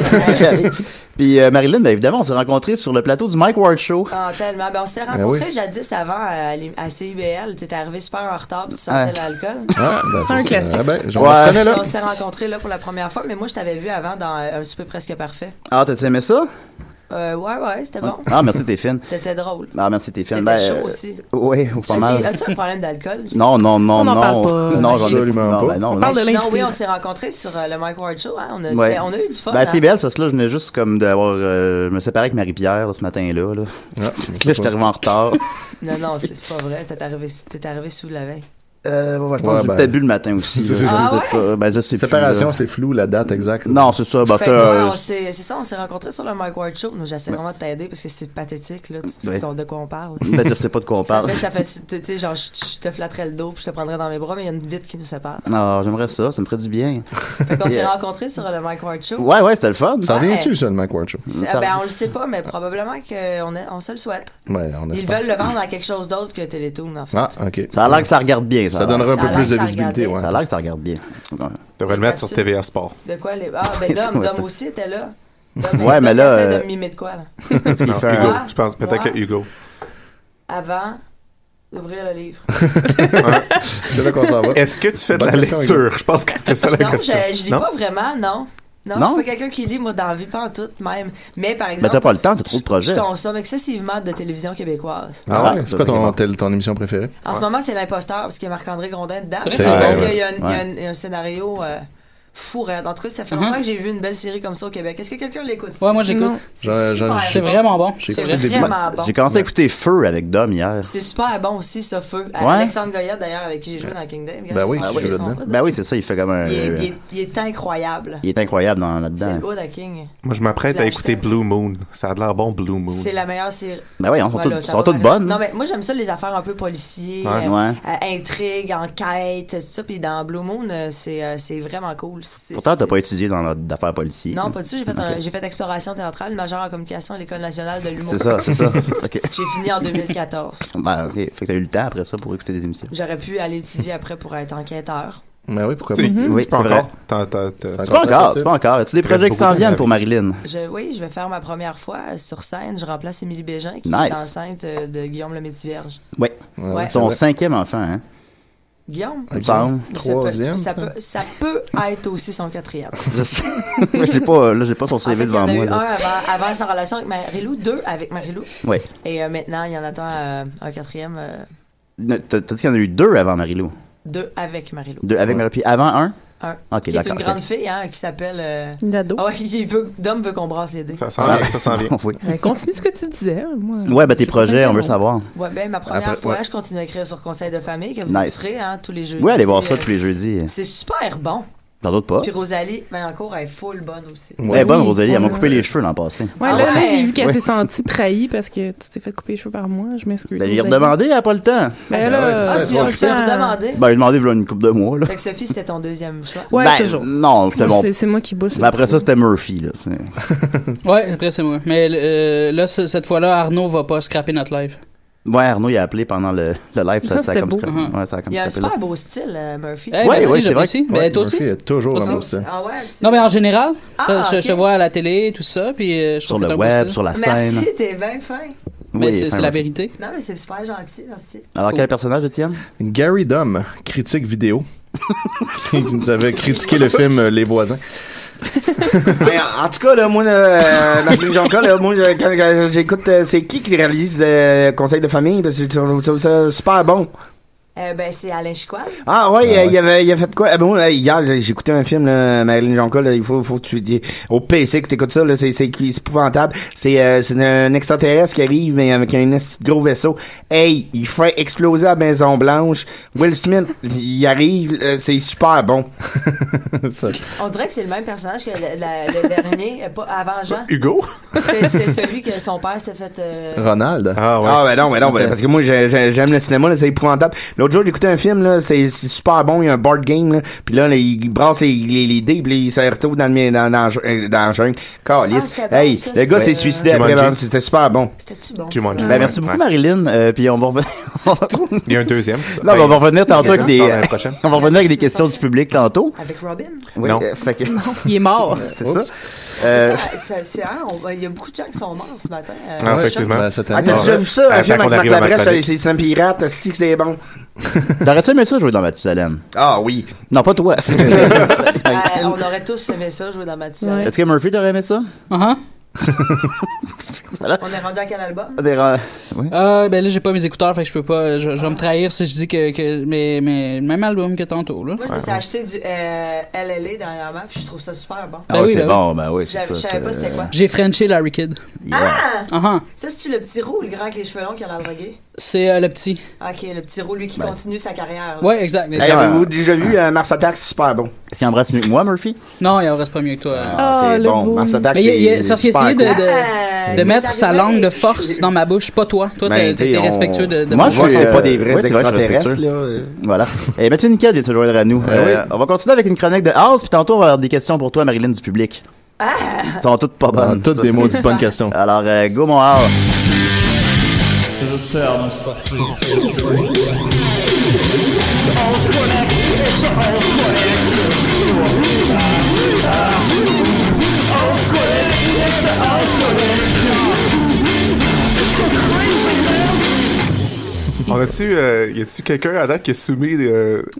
Puis Marilyn, ben évidemment, on s'est rencontrés sur le plateau du Mike Ward Show. Ah, tellement. Ben, on s'était rencontrés jadis avant à CIBL. T'étais arrivé super en retard, puis tu sortais de l'alcool. Ah, ben c'est un classique. Ah, ben, On s'était rencontrés là pour la première fois, mais moi, je t'avais vu avant dans Un souper presque parfait. Ah, t'as aimé ça? Ouais, c'était bon. Ah, merci, t'es fine. T'étais drôle. Ah, merci, t'es fine. T'étais chaud aussi. Oui, pas mal. As-tu un problème d'alcool? Non. On en parle pas. Non, j'en ai absolument pas. Non, on parle de l'invité. Oui, on s'est rencontrés sur le Mike Ward Show. Hein? On a eu du fun. Ben, c'est belle, parce que là, je venais juste comme d'avoir... je me séparais avec Marie-Pierre là, ce matin-là. Là, là j'étais arrivé en retard. Non, c'est pas vrai. T'es arrivé sous la veille. Je pense que j'ai peut-être bu le matin aussi. Je sais Séparation, c'est flou, la date exacte. Non, c'est ça. C'est ça, on s'est rencontrés sur le Mike Ward Show. Nous, j'essaie vraiment de t'aider parce que c'est pathétique, là. Tu sais de quoi on parle. Ben, je sais pas de quoi on parle. Ça fait tu sais, genre, je te flatterais le dos puis je te prendrais dans mes bras, mais il y a une vitre qui nous sépare. Non, j'aimerais ça me ferait du bien. Fait qu'on s'est rencontrés sur le Mike Ward Show. Ouais, c'était le fun. Ça revient-tu, ça, le Mike Ward Show? Ben, on le sait pas, mais probablement qu'on se le souhaite. Ouais, Ils veulent le vendre à quelque chose d'autre que Télétoon, en fait. Ah, ok. Ça a l'air que ça regarde bien, ça donnera un peu plus de visibilité, ouais. Ça a l'air que ça regarde bien. Devrait le mettre sur TVA Sport. De quoi les... Ah, ben Dom aussi était là. Ouais, mais là. Essaie de mimer de quoi, là? Hugo. Je pense peut-être que Hugo. Avant d'ouvrir le livre. C'est là qu'on s'en va. Est-ce que tu fais de la lecture? Je pense que c'était ça la question. Non, je lis pas vraiment, non. Non, je suis pas quelqu'un qui lit, moi, dans la vie, pas en tout, même. Mais, par exemple. Mais t'as pas le temps, t'as trop de projets. Je consomme excessivement de télévision québécoise. Ah ouais? C'est quoi ton émission préférée? En ce moment, c'est L'Imposteur, parce qu'il y a Marc-André Grondin dedans. C'est parce qu'il y a un scénario fou. En tout cas, ça fait longtemps que j'ai vu une belle série comme ça au Québec. Est-ce que quelqu'un l'écoute? Ouais, moi j'écoute. C'est vraiment bon. C'est vraiment bon. J'ai commencé à écouter Feu avec Dom hier. C'est super bon aussi, ça, Feu. Alexandre Goyette, d'ailleurs, avec qui j'ai joué dans King Dave. Ben oui, c'est ça, il fait comme un... Il est incroyable. Il est incroyable là-dedans. C'est le haut de King. Moi, je m'apprête à écouter Blue Moon. Ça a l'air bon, Blue Moon. C'est la meilleure série. Ben oui, elles sont toutes bonnes. Non, mais moi, j'aime ça, les affaires un peu policiers, intrigues, enquêtes, tout ça. Puis dans Blue Moon, c'est vraiment cool. Pourtant, t'as pas étudié dans d'affaires policiers. Non, pas du tout. J'ai fait exploration théâtrale, majeure en communication à l'École nationale de l'humour. C'est ça. Okay. J'ai fini en 2014. Ben, ok. Fait que t'as eu le temps après ça pour écouter des émissions. J'aurais pu aller étudier après pour être enquêteur. Ben oui, pourquoi pas? Oui, c'est vrai. C'est pas encore. As-tu des projets qui s'en viennent pour Marilyn? Oui, je vais faire ma première fois sur scène. Je remplace Émilie Bégin, qui est enceinte de Guillaume Lemaitre-Vierge. Oui. Son 5e enfant, hein? Guillaume? Troisième? Ça peut être aussi son 4e. Je sais. J'ai pas son CV devant moi. Il y en a eu un avant sa relation avec Marie-Lou, 2 avec Marie-Lou. Oui. Et maintenant, il y en attend un 4e. T'as dit qu'il y en a eu 2 avant Marie-Lou? 2 avec Marie-Lou. 2 avec Marie-Lou. Puis avant un? Un. Ok, qui est d'accord. une grande fille, hein, qui s'appelle... Nado. Ah ouais, Dom veut qu'on brasse les dés. Ça sent bien, ça sent bien. Oui. Ben, continue ce que tu disais. Moi, Ouais, ben tes projets, on veut savoir. Ouais, ben ma première Après, fois, ouais. je continue à écrire sur Conseil de famille, que vous Nice. écouterez, hein, tous les jeudis. Oui, allez voir ça tous les jeudis. C'est super bon. T'en doutes pas? Puis Rosalie, ben encore, elle est full bonne aussi. Elle est bonne, Rosalie. Elle m'a coupé les cheveux l'an passé. Ouais, là, j'ai vu qu'elle s'est sentie trahie parce que tu t'es fait couper les cheveux par moi. Je m'excuse. Ben, il a redemandé, elle a pas le temps. Ben là, Tu as redemandé? Ben, il a demandé voilà une couple de mois, là. Fait que Sophie, c'était ton deuxième choix. Ouais, Ben, toujours. non, c'était bon. C'est moi qui bouge. Ben, après ça, c'était Murphy, là. Ouais, après c'est moi. Mais là, cette fois-là, Arnaud va pas scraper notre live. Ouais, Arnaud, il a appelé pendant le live, ça a c'était comme beau. scrappé. Ouais, ça a comme Il y a un scrappé, là. super beau style, Murphy. Hey, Ouais, merci, ouais, c'est vrai. j'apprécie. Mais toi aussi? Murphy a toujours Toi un beau aussi? style. Ah ouais? Non, mais en général, parce que ok. je te vois à la télé, tout ça, puis je Sur trouve le que t'as un beau web, style. sur la scène. Merci, t'es bien fin. Mais Oui, c'est fin, la Murphy. vérité. Non, mais c'est super gentil, merci. Alors, quel personnage, Étienne? Gary Dom, critique vidéo, qui nous avait critiqué le film Les Voisins. Mais en tout cas, là, moi, Martin Jonca, là, moi, quand j'écoute, c'est qui réalise le conseil de famille? Parce que je trouve ça super bon. Ben, c'est Alain Chicoine. Ah ouais, il a fait quoi? Hier, j'ai écouté un film, là, Marilyn Jonca, là, il faut que tu dis au PC que t'écoutes ça, là, c'est épouvantable. C'est un extraterrestre qui arrive mais avec un gros vaisseau. Hey, il fait exploser la Maison Blanche. Will Smith, il arrive, c'est super bon. On dirait que c'est le même personnage que le dernier, pas avant Jean. Hugo? C'était celui que son père s'était fait... Ronald. Ah ouais. Ah, ben non, parce que moi, j'aime le cinéma, là, c'est épouvantable. L'autre jour, j'écoutais un film, là, c'est super bon, il y a un board game, là, pis là, il brasse les dés, pis il se retrouve dans le jungle. Calice. c'était bon, Hey, ça, le gars c'était- s'est suicidé Jumanji. après, c'était super bon. C'était-tu bon? Jumanji. Ben, merci beaucoup, Marilyn. Puis on va revenir. Il y a un deuxième. Non, mais on va revenir tantôt avec des. Ça, l'année prochaine. On va revenir avec des questions du public tantôt. Avec Robin? Oui, Non. fait que. Il est mort. C'est ça. Il y a beaucoup de gens qui sont morts ce matin. Ah, effectivement. Ben, cette Ah, année. t'as déjà vu ça, un Fait film qu'on avec Marc arrive à ma Labrèche, chronique. c'est un pirate, c'est que c'est bon. T'aurais-tu aimé ça jouer dans Mathusalem? Ah oui. Non, pas toi. On aurait tous aimé ça, jouer dans Mathusalem. Est-ce que Murphy t'aurait aimé ça? Voilà. On est rendu à quel album? Oui. Ben là, j'ai pas mes écouteurs, fait que je peux pas. Je vais me trahir si je dis que mais le même album que tantôt, là. Moi, je me suis acheté du LLA dernièrement, puis je trouve ça super bon. Ah oui, c'est ben bon, ben oui, c'est Je ça. savais pas c'était quoi. J'ai Frenché Larry Kidd. Ah! Ça, c'est-tu le petit roux ou le grand avec les cheveux longs qui a l'air drogué? C'est le petit. Ok, le petit roux, lui, qui continue sa carrière. là. Ouais, exact. Hey, avez-vous déjà vu Mars Attack, c'est super bon. Est-ce qu'il embrasse mieux que moi, Murphy? Non, il en reste pas mieux que toi. C'est le bon. beau. Mars Attack, Mais c'est parce qu'il a essayé super cool. de mettre sa langue de force dans ma bouche, pas toi. Toi, Ben, t'es t'sais, respectueux de Moi, ma je voix. suis c'est pas des vrais ouais, c'est vrai, je suis extraterrestres, respectueux. là. Voilà. Et Mathieu Niquette vient de se joindre à nous. On va continuer avec une chronique de House, puis tantôt, on va avoir des questions pour toi, Marilyn, du public. Elles sont toutes pas bonnes. Toutes des maudites bonnes questions. Alors, go, mon House. Y a-tu quelqu'un à date qui a soumis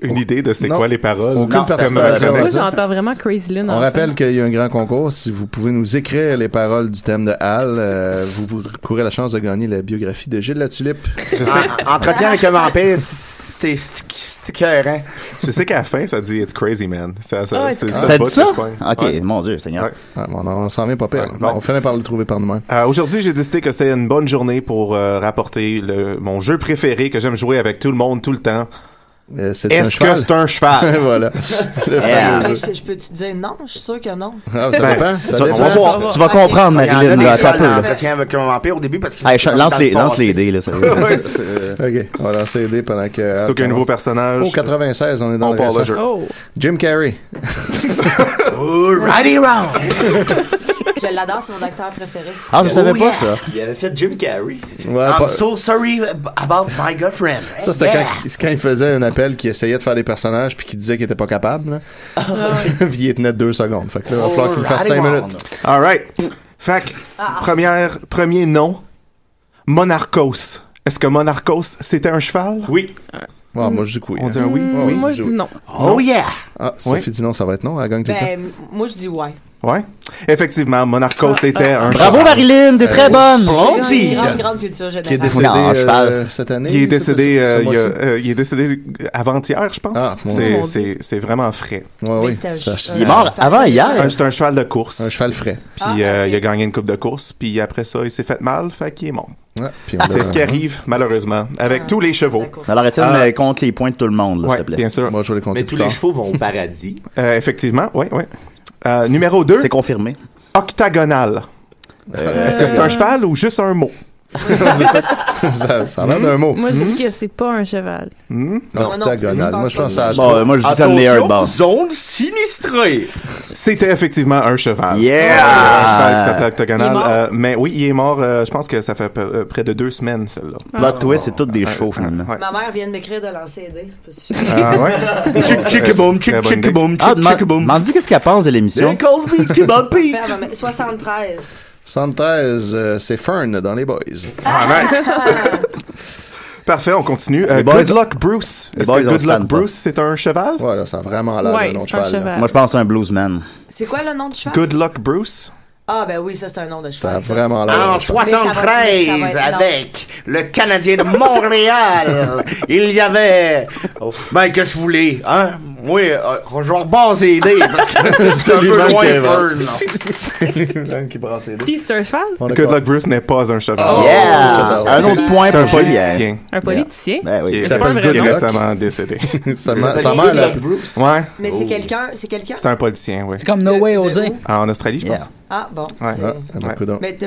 une idée de c'est Non. quoi les paroles? Aucune Non, participation. Moi, j'entends vraiment Crazy Lynn. On rappelle qu'il y a un grand concours. Si vous pouvez nous écrire les paroles du thème de Hal, vous courez la chance de gagner la biographie de Gilles Latulippe. Je sais, Entretien avec un vampire, c'est écœurant. je sais qu'à la fin, ça dit It's crazy, man. C'est T'as ça. dit le ça? bout que je pogne. Ok, Ouais. mon Dieu, Seigneur. Ouais. Ah, bon, on s'en vient pas pire. Ouais, Bon, bon. on finit par le trouver par nous-mêmes. Aujourd'hui, j'ai décidé que c'était une bonne journée pour rapporter mon jeu préféré que j'aime jouer avec tout le monde, tout le temps. C'est un Est-ce que cheval. c'est un cheval? Voilà. Mais je peux te dire non? Je suis sûr que non. Ah, ça Ben, dépend. Ça Tu dépend. vas voir. Tu vas comprendre, Il y en a Marilyn, des là, fois, t'as peu. là. l'entretien avec un vampire au début parce qu'il Hey, lance les dés, là. Ça. Ok, on va lancer les dés pendant que. C'est aucun nouveau personnage. Oh, 96, on est dans On le part le récent. jeu. Oh! Jim Carrey. Righty round! Je l'adore, c'est mon acteur préféré. Ah, je savais pas ça. Il avait fait Jim Carrey. Ouais, I'm pas- so sorry about my girlfriend. Ça, c'était quand il faisait un appel qui essayait de faire des personnages puis qui disait qu'il était pas capable. Là. Puis il tenait 2 secondes. Fait que là, il va falloir qu'il fasse 5 minutes. All right. Fait que, premier nom, Monarchos. Est-ce que Monarchos, c'était un cheval? Oui. Ah, moi, je dis que oui. On dit un oui? Oui. Moi, je dis non. Oh yeah! Ah, Sophie dit non, ça va être non. Elle gagne tout le temps. Ben, moi, je dis ouais. Ouais. Effectivement, Monarchos était un Bravo cheval. Marilyn, t'es très bonne. Une grande culture générale. Qui est décédé cette année. Il est décédé, il est décédé avant-hier, je pense. Ah, c'est vraiment frais. Ouais, oui. Il est mort avant hier. C'est un cheval de course. Un cheval frais. Puis il a gagné une coupe de course. Puis après ça, il s'est fait mal, fait qu'il est mort. Ouais, c'est ce qui arrive, malheureusement, avec tous les chevaux. Alors, Étienne, compte les points de tout le monde, s'il ouais, te plaît. bien sûr. Moi, je vais les compter. Mais tous les chevaux vont au paradis. Effectivement, oui, oui. Numéro 2. C'est confirmé. Octagonal. Est-ce que c'est un cheval ou juste un mot? ça a l'air d'un mot. Moi, je dis que c'est pas un cheval. Octagonal. Moi, je pense à bon, moi, je dis ça de Laird Ball. Zone sinistrée. C'était effectivement un cheval. Yeah! Un cheval qui s'appelait Octagonal. Mais oui, il est mort, je pense que ça fait près de 2 semaines, celle-là. Plot twist, c'est toutes des chevaux, finalement. Ma mère vient de m'écrire de lancer aider. Ah ouais? Chick-chick-boom, chick-chick-boom, chick-chick-boom. M'en dis qu'est-ce qu'elle pense de l'émission? 73. 73, c'est Fern dans les Boys. Ah, nice! Parfait, on continue. Good Luck Bruce. Est-ce que Good Luck Bruce, c'est un cheval? Ouais, là, ça a vraiment l'air d'un nom de cheval. Moi, je pense que c'est un bluesman. C'est quoi le nom du cheval? Good Luck Bruce. Ah, ben oui, ça, c'est un nom de cheval. Ça a vraiment l'air. En 73, avec le Canadien de Montréal, il y avait... Ben, qu'est-ce que vous voulez, hein? Oui, je vais rebaser les dés, parce que c'est un peu loin Fern. C'est lui-même qui brasse les dés. Puis c'est un cheval? Good Luck Bruce n'est pas un cheval. Oh, yeah! Un autre point pour un politicien. Un politicien? Ben oui. Qui Il s'appelle est récemment décédé. Sa mère, là. Ouais. Mais c'est quelqu'un? C'est un politicien, oui. C'est comme No Way Jose. En Australie, je pense. Ah, bon. Ouais. Mais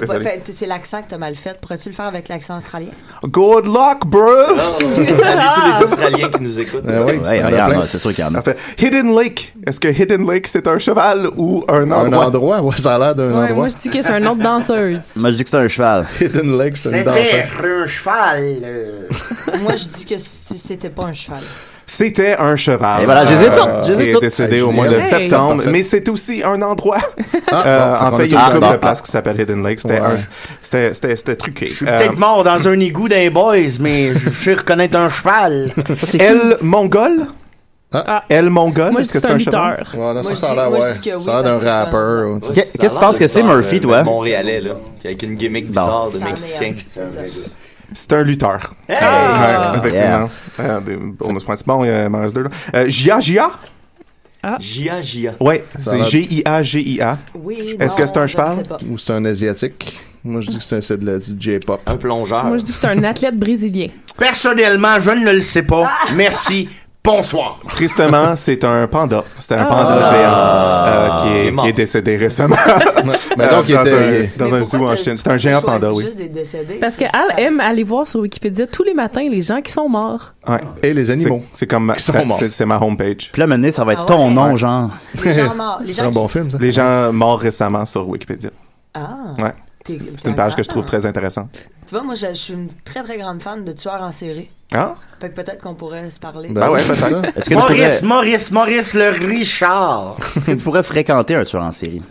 c'est l'accent que t'as mal fait. Pourrais-tu le faire avec l'accent australien? Good luck, Bruce! Salut tous les Australiens qui nous écoutent. Oui, regarde, c'est sûr qu'il y en a. Hidden Lake. Est-ce que Hidden Lake, c'est un cheval ou un endroit? Un endroit, ouais, ça a l'air d'un endroit. Moi, je dis que c'est un nom de danseuse. Moi, je dis que c'est un cheval. Hidden Lake, c'est une danseuse. C'était un cheval. Moi, je dis que c'était pas un cheval. C'était un cheval. Et voilà, je les ai toutes. Qui est décédé au mois de septembre. Mais c'est aussi un endroit. En fait, il y a une couple de places qui s'appelle Hidden Lake. C'était truqué. Je suis peut-être mort dans un égout d'un boys, mais je sais reconnaître un cheval. El Mongol? El Mongol? Moi, est-ce que c'est un cheval? Ouais, non, ça a l'air, ouais. Ça a l'air d'un rappeur. Qu'est-ce que tu penses que c'est, Murphy, toi? Montréalais, là. Avec une gimmick bizarre de Mexicain. C'est un lutteur. Effectivement. On se prend bon, il m'en reste 2 là. Gia. Gia. Ouais, c'est G-I-A-G-I-A. Oui. Est-ce que c'est un cheval? Ou c'est un asiatique? Moi, je dis que c'est du J-pop. Un plongeur. Moi, je dis que c'est un athlète brésilien. Personnellement, je ne le sais pas. Merci. Bonsoir. Tristement, c'est un panda. C'était un panda géant qui est décédé récemment. Dans un zoo en Chine. C'est un géant panda, oui. Juste des décédés. Parce qu'elle aime aller voir sur Wikipédia tous les matins les gens qui sont morts. Ouais. Et les animaux. C'est comme c'est ma homepage. Puis là, maintenant, ça va être ton nom, genre. Les gens morts. C'est un bon film, ça. Les gens morts récemment sur Wikipédia. Ah. Ouais. C'est une page que je trouve très intéressante. Tu vois, moi, je suis une très, très grande fan de tueurs en série. Ah? Fait que peut-être qu'on pourrait se parler. Ben ouais, peut-être. Est-ce que Maurice le Richard. Est-ce que tu pourrais fréquenter un tueur en série?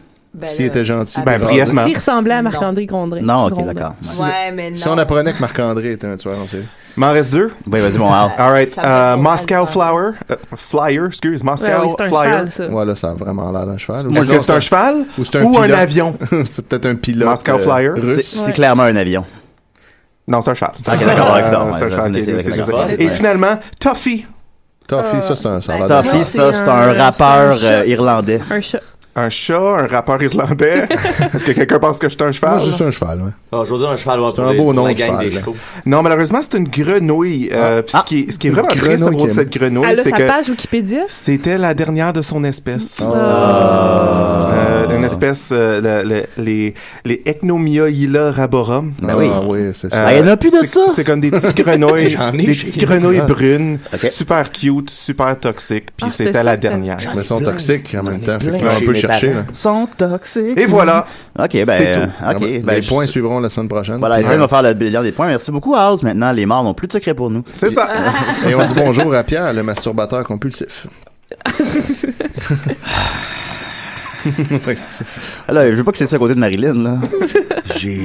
S'il était gentil. Ben, brièvement. S'il ressemblait à Marc-André Gondry. Non, ok, d'accord. Ouais, mais non. Si on apprenait que Marc-André était un tueur en série. M'en reste 2. Oui, vas-y, mon Al. All right. Moscow Flyer, excuse, Moscow Flyer. Ouais, là, ça a vraiment l'air d'un cheval. Est-ce que c'est un cheval ou un avion? C'est peut-être un pilote. Moscow Flyer. C'est clairement un avion. Non, c'est un cheval. Ok, d'accord. C'est un cheval. Et finalement, Toffee. Toffee, ça, c'est un cheval. Toffee, ça, c'est un rappeur irlandais. Un chat. Un chat, un rappeur irlandais. Est-ce que quelqu'un pense que je suis un cheval? Juste un cheval, ouais. Je veux dire un cheval, c'est un beau nom de gang des cheval. chevaux. Non, malheureusement, c'est une grenouille. Ce qui est vraiment triste à propos de cette grenouille, elle a c'est sa que page Wikipédia. c'était la dernière de son espèce. Une espèce, les Echnomioila raborum. Ben oui. Oui, c'est ça. Il n'y en a plus de ça. C'est comme des petites grenouilles, des petites grenouilles brunes, super cute, super toxiques, puis c'était la dernière. Mais ils sont toxiques en même temps, fait qu'on peut chercher. Sont toxiques. Et voilà. Ok, C'est ben, tout. Les points suivront la semaine prochaine. Voilà, Étienne va faire le bilan des points. Merci beaucoup, House. Maintenant, les morts n'ont plus de secret pour nous. C'est ça. Et on dit bonjour à Pierre, le masturbateur compulsif. Alors, je veux pas que c'est ça à côté de Marilyn, là. J'ai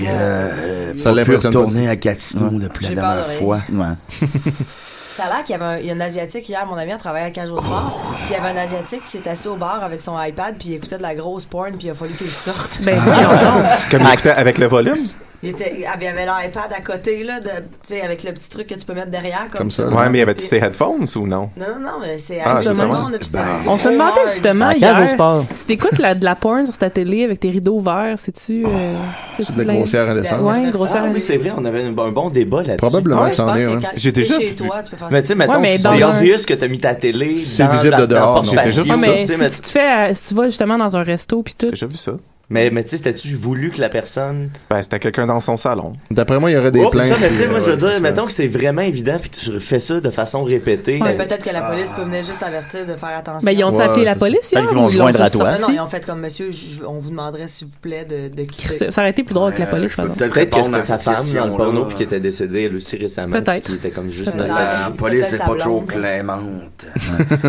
ça pu l'impressionne retourner à Gatineau depuis la dernière fois. Ouais. Ça a l'air qu'il y a un Asiatique hier, mon ami a travaillé à Cage au Sport, puis il y avait un Asiatique qui s'est assis au bar avec son iPad, puis il écoutait de la grosse porn, puis il a fallu qu'il sorte. Ben, comme il écoutait avec le volume? Il avait l'iPad à côté, là, tu sais, avec le petit truc que tu peux mettre derrière. Comme ça. Ouais, mais y avait-tu ses headphones ou non? Non, mais c'est justement. On se demandait justement hier, si t'écoutes de la porn sur ta télé avec tes rideaux verts, c'est-tu... c'est de la grossière indécente. Ouais, grossière indécente. Oui, c'est vrai, on avait un bon débat là-dessus. Probablement que c'en est un. J'ai déjà chez toi, tu peux faire ça. Mais tu sais, mettons, c'est obvious que t'as mis ta télé c'est visible de dehors. J'ai déjà vu ça. Si tu vas justement dans un resto puis tout. J'ai déjà vu ça. Mais tu sais, c'était-tu voulu que la personne... Ben, c'était quelqu'un dans son salon. D'après moi, il y aurait des plaintes. Ça, mais tu sais, moi, je veux dire, mettons que c'est vraiment évident puis que tu fais ça de façon répétée. Ouais, peut-être que la police peut venir juste avertir de faire attention. Ben, ils ont appelé la police, hier? Ils vont joindre à toi. Non, ils ont fait comme monsieur, on vous demanderait, s'il vous plaît, de quitter. Ça aurait été plus drôle que la police, par exemple. Peut-être que c'était sa femme dans le porno puis qui était décédée, elle aussi, récemment. Peut-être. Qui était comme juste nostalgique. La police, c'est pas toujours clémente.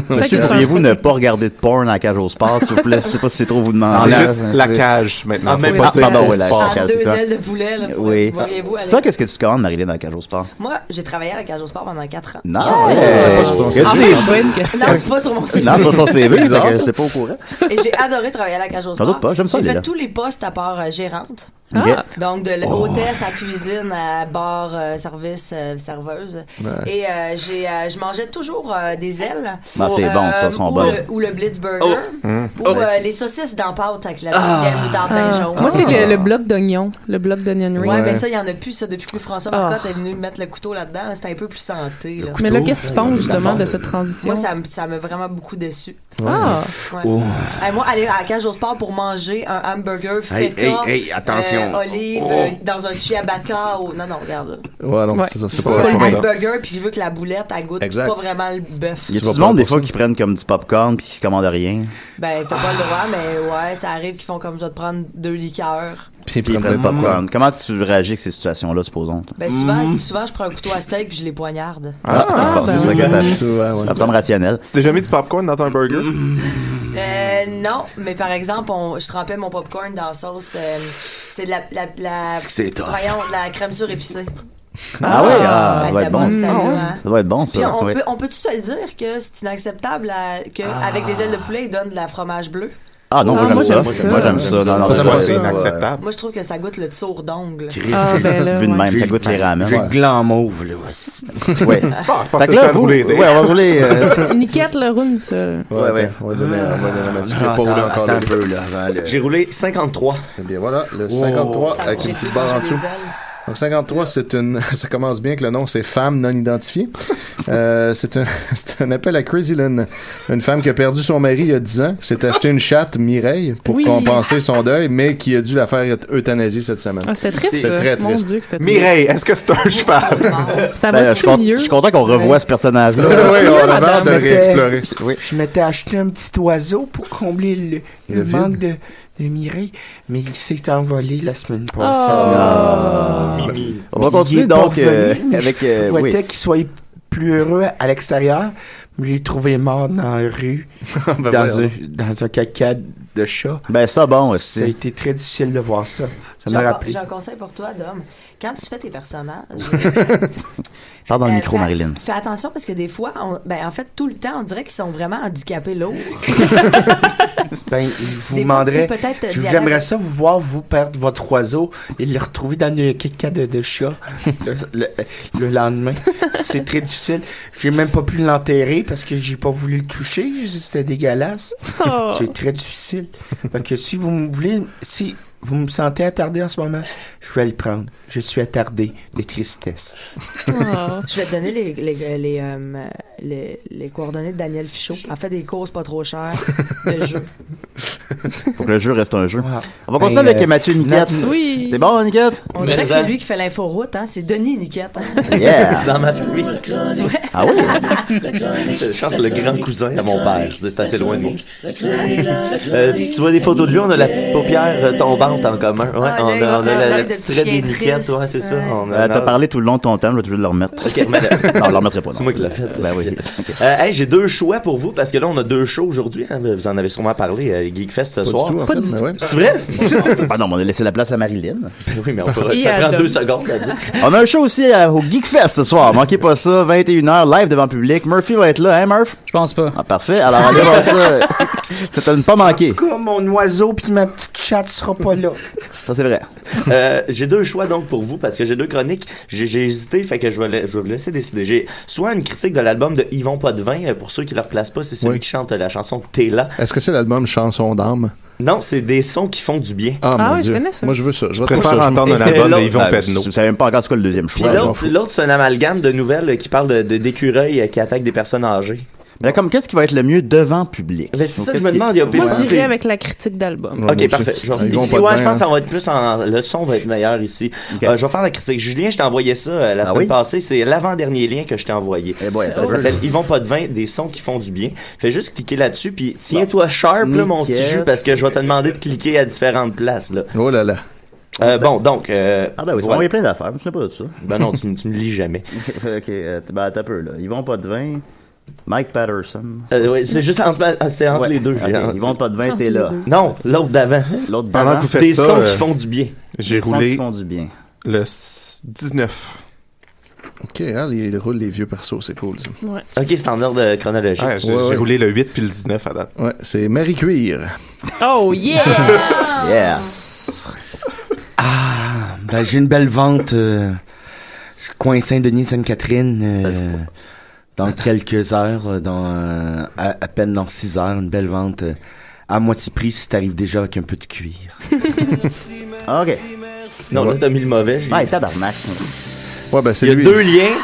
Monsieur, pourriez-vous ne pas regarder de porn à Cage au Sport, s'il vous plaît? Je sais pas si c'est trop vous demander. C'est juste la cage, maintenant. Pardon, ouais, la cage. 2 ailes de poulet, là. Oui. Toi, qu'est-ce que tu te commandes, Marilyn, dans la Cage au Sport? Moi, j'ai travaillé à la Cage au Sport pendant 4 ans. Non, c'est pas sur mon CV. Non, c'est pas sur CV, c'est pas au courant. Et j'ai adoré travailler à la Cage au Sport. Sans doute pas, j'aime ça. J'ai fait tous les postes à part gérante. Donc, de hôtesse à cuisine, à bar, service, serveuse. Et je mangeais toujours des ailes. C'est bon, ça, sont bonnes. Ou le Blitzburger. Ou les saucisses dans pâte avec la petite moutarde jaune. Moi, c'est le bloc d'oignon. Le bloc d'onion ring. Ouais, mais ça, il y en a plus, ça, depuis que François Marcotte est venu mettre le couteau là-dedans. C'était un peu plus santé. Mais là, qu'est-ce que tu penses, justement, de cette transition? Moi, ça m'a vraiment beaucoup déçu. Moi, aller à la Cage au Sport pour manger un hamburger feta, attention. olive, dans un ciabatta ou... Non, regarde. Ouais, non, c'est ça. C'est pas un hamburger, puis je veux que la boulette, elle goûte pas vraiment le bœuf. Il y a du monde, des fois, qui prennent comme du popcorn puis qui se commandent rien. Ben, t'as pas le droit, mais ouais, ça arrive qu'ils font comme je vais te prendre 2 liqueurs. Puis ils prennent le popcorn. Comment tu réagis avec ces situations-là, supposons? Ben, souvent, je prends un couteau à steak puis je les poignarde. Ça me semble rationnel. Tu t'es déjà mis du popcorn dans ton burger? Non, mais par exemple, je trempais mon popcorn dans la sauce. C'est de la crème surépicée. Ah oui, ça doit être bon. Ça doit être bon, ça. Puis on peut-tu se le dire que c'est inacceptable qu'avec des ailes de poulet, ils donnent de la fromage bleu? Ah non, moi j'aime ça. Moi j'aime ça. C'est inacceptable. Moi je trouve que ça goûte le tour d'ongle. Vu de même, ça goûte les ramen. J'ai le gland mauve, là. Ouais. Fait que là, on va rouler. Niquette le roule, ça. Ouais. On va donner Mathieu. Je vais pas rouler encore un peu, là. J'ai roulé 53. Eh bien voilà, le 53 avec une petite barre en dessous. Donc 53, ça commence bien que le nom c'est femme non identifiée. C'est un appel à Crazy Lynn, une femme qui a perdu son mari il y a 10 ans, qui s'est acheté une chatte Mireille pour compenser son deuil, mais qui a dû la faire euthanasier cette semaine. C'était triste. C'est très triste. Mon Dieu, que c'était triste. Mireille, est-ce que c'est un cheval? Ça va mieux. Je suis content qu'on revoie ce personnage-là. Oui, on a hâte de le réexplorer. Je m'étais acheté un petit oiseau pour combler le manque de Mireille, mais il s'est envolé la semaine passée. On va continuer donc avec... Je souhaitais qu'il soit plus heureux à l'extérieur, mais je l'ai trouvé mort dans la rue, dans un caca de chat. Ben ça, bon aussi. Ça a été très difficile de voir ça. Ça m'a rappelé. J'ai un conseil pour toi, Dom. Quand tu fais tes personnages... Parle dans le micro, Marilyn. Fais attention parce que des fois, en fait, tout le temps, on dirait qu'ils sont vraiment handicapés lourds. Je vous demanderais... J'aimerais ça vous voir, vous perdre votre oiseau et le retrouver dans le caca de chat le lendemain. C'est très difficile. J'ai même pas pu l'enterrer parce que j'ai pas voulu le toucher. C'était dégueulasse. C'est très difficile. Donc, si vous me voulez... Si vous me sentez attardé en ce moment, je vais le prendre. Je suis attardé de tristesse. Je vais te donner les coordonnées de Daniel Fichot. Elle fait des courses pas trop chères de jeu. Faut que le jeu reste un jeu. On va continuer avec Mathieu Niquette. Oui. T'es bon, Niquette? On dirait que c'est lui qui fait l'inforoute, hein? C'est Denis Niquette. Yeah! Dans ma famille. C'est vrai? Ah oui? Je pense que c'est le grand cousin à mon père. C'est assez loin de moi. Si tu vois des photos de lui, on a la petite paupière tombante en commun. Ouais, on a la petite trait des Niquettes. Ouais, c'est ça. T'as parlé tout le long de ton temps, je vais toujours le remettre. Ok, remets-le. Non, je le remettrai pas. C'est moi qui l'ai fait. Ben oui. J'ai 2 choix pour vous, parce que là, on a 2 shows aujourd'hui. Hein, vous en avez sûrement parlé. Geekfest ce soir. Pas du tout. C'est vrai? Ah non, mais on a laissé la place à Marilyn. Oui, mais ça prend 2 secondes à dire. On a un show aussi au Geekfest ce soir. Manquez pas ça, 21h, live devant le public. Murphy va être là, hein, Murph? Je pense pas. Ah, parfait. Alors, allez voir ça. Ça t'a pas manqué. En tout cas, mon oiseau pis ma petite chatte sera pas là. Ça, c'est vrai. J'ai 2 choix donc pour vous parce que j'ai 2 chroniques. J'ai hésité, fait que je vais vous laisser décider. J'ai soit une critique de l'album de Yvon Potvin, pour ceux qui ne le replacent pas, c'est celui qui chante la chanson T'es là. Est-ce que c'est l'album Chanson d'âme? Non, c'est des sons qui font du bien. Ah, mon Dieu. Je connais ça. Moi, je veux ça. Je préfère entendre un album de Yvon Pedneau. Je savais même pas encore c'est quoi le deuxième choix. L'autre, c'est un amalgame de nouvelles qui parle d'écureuils qui attaquent des personnes âgées. Mais comme, qu'est-ce qui va être le mieux devant public? Ben, c'est ça que je me demande. Moi, j'irais avec la critique d'album. Ok, parfait. Je pense que ça va être plus le son va être meilleur ici. Okay. Je vais faire la critique. Julien, je t'ai envoyé ça la semaine passée. C'est l'avant-dernier lien que je t'ai envoyé. Ça s'appelle Yvon Potvin, des sons qui font du bien. Fais juste cliquer là-dessus, puis tiens-toi sharp, là, mon petit jus, parce que je vais te demander de cliquer à différentes places, là. Oh là là. Bon, donc. Ah, ben oui, il y a plein d'affaires. Je sais pas de ça. Ben non, tu ne lis jamais. Ok, ben, t'as peu, là. Yvon Potvin. Mike Patterson. Oui, c'est juste entre les deux. Okay. Ils vont pas de 20, t'es là. Non, l'autre d'avant. Pendant que vous faites des ça, sons qui font du bien. J'ai roulé sons qui font du bien. Le 19. Ok, il roule les vieux persos, c'est cool ça. Ouais. Ok, c'est en ordre chronologique. Ouais, j'ai roulé le 8 puis le 19 à date. Ouais, c'est Marie Cuir. Oh yeah! Yeah! Ah, ben j'ai une belle vente. Coin Saint-Denis, Sainte-Catherine. Dans quelques heures, à peine dans 6 heures, une belle vente à moitié prix si t'arrives déjà avec un peu de cuir. Ok. Non, là, t'as mis le mauvais. Ouais, tabarnak. Ouais, ben, c'est il y a 2 liens.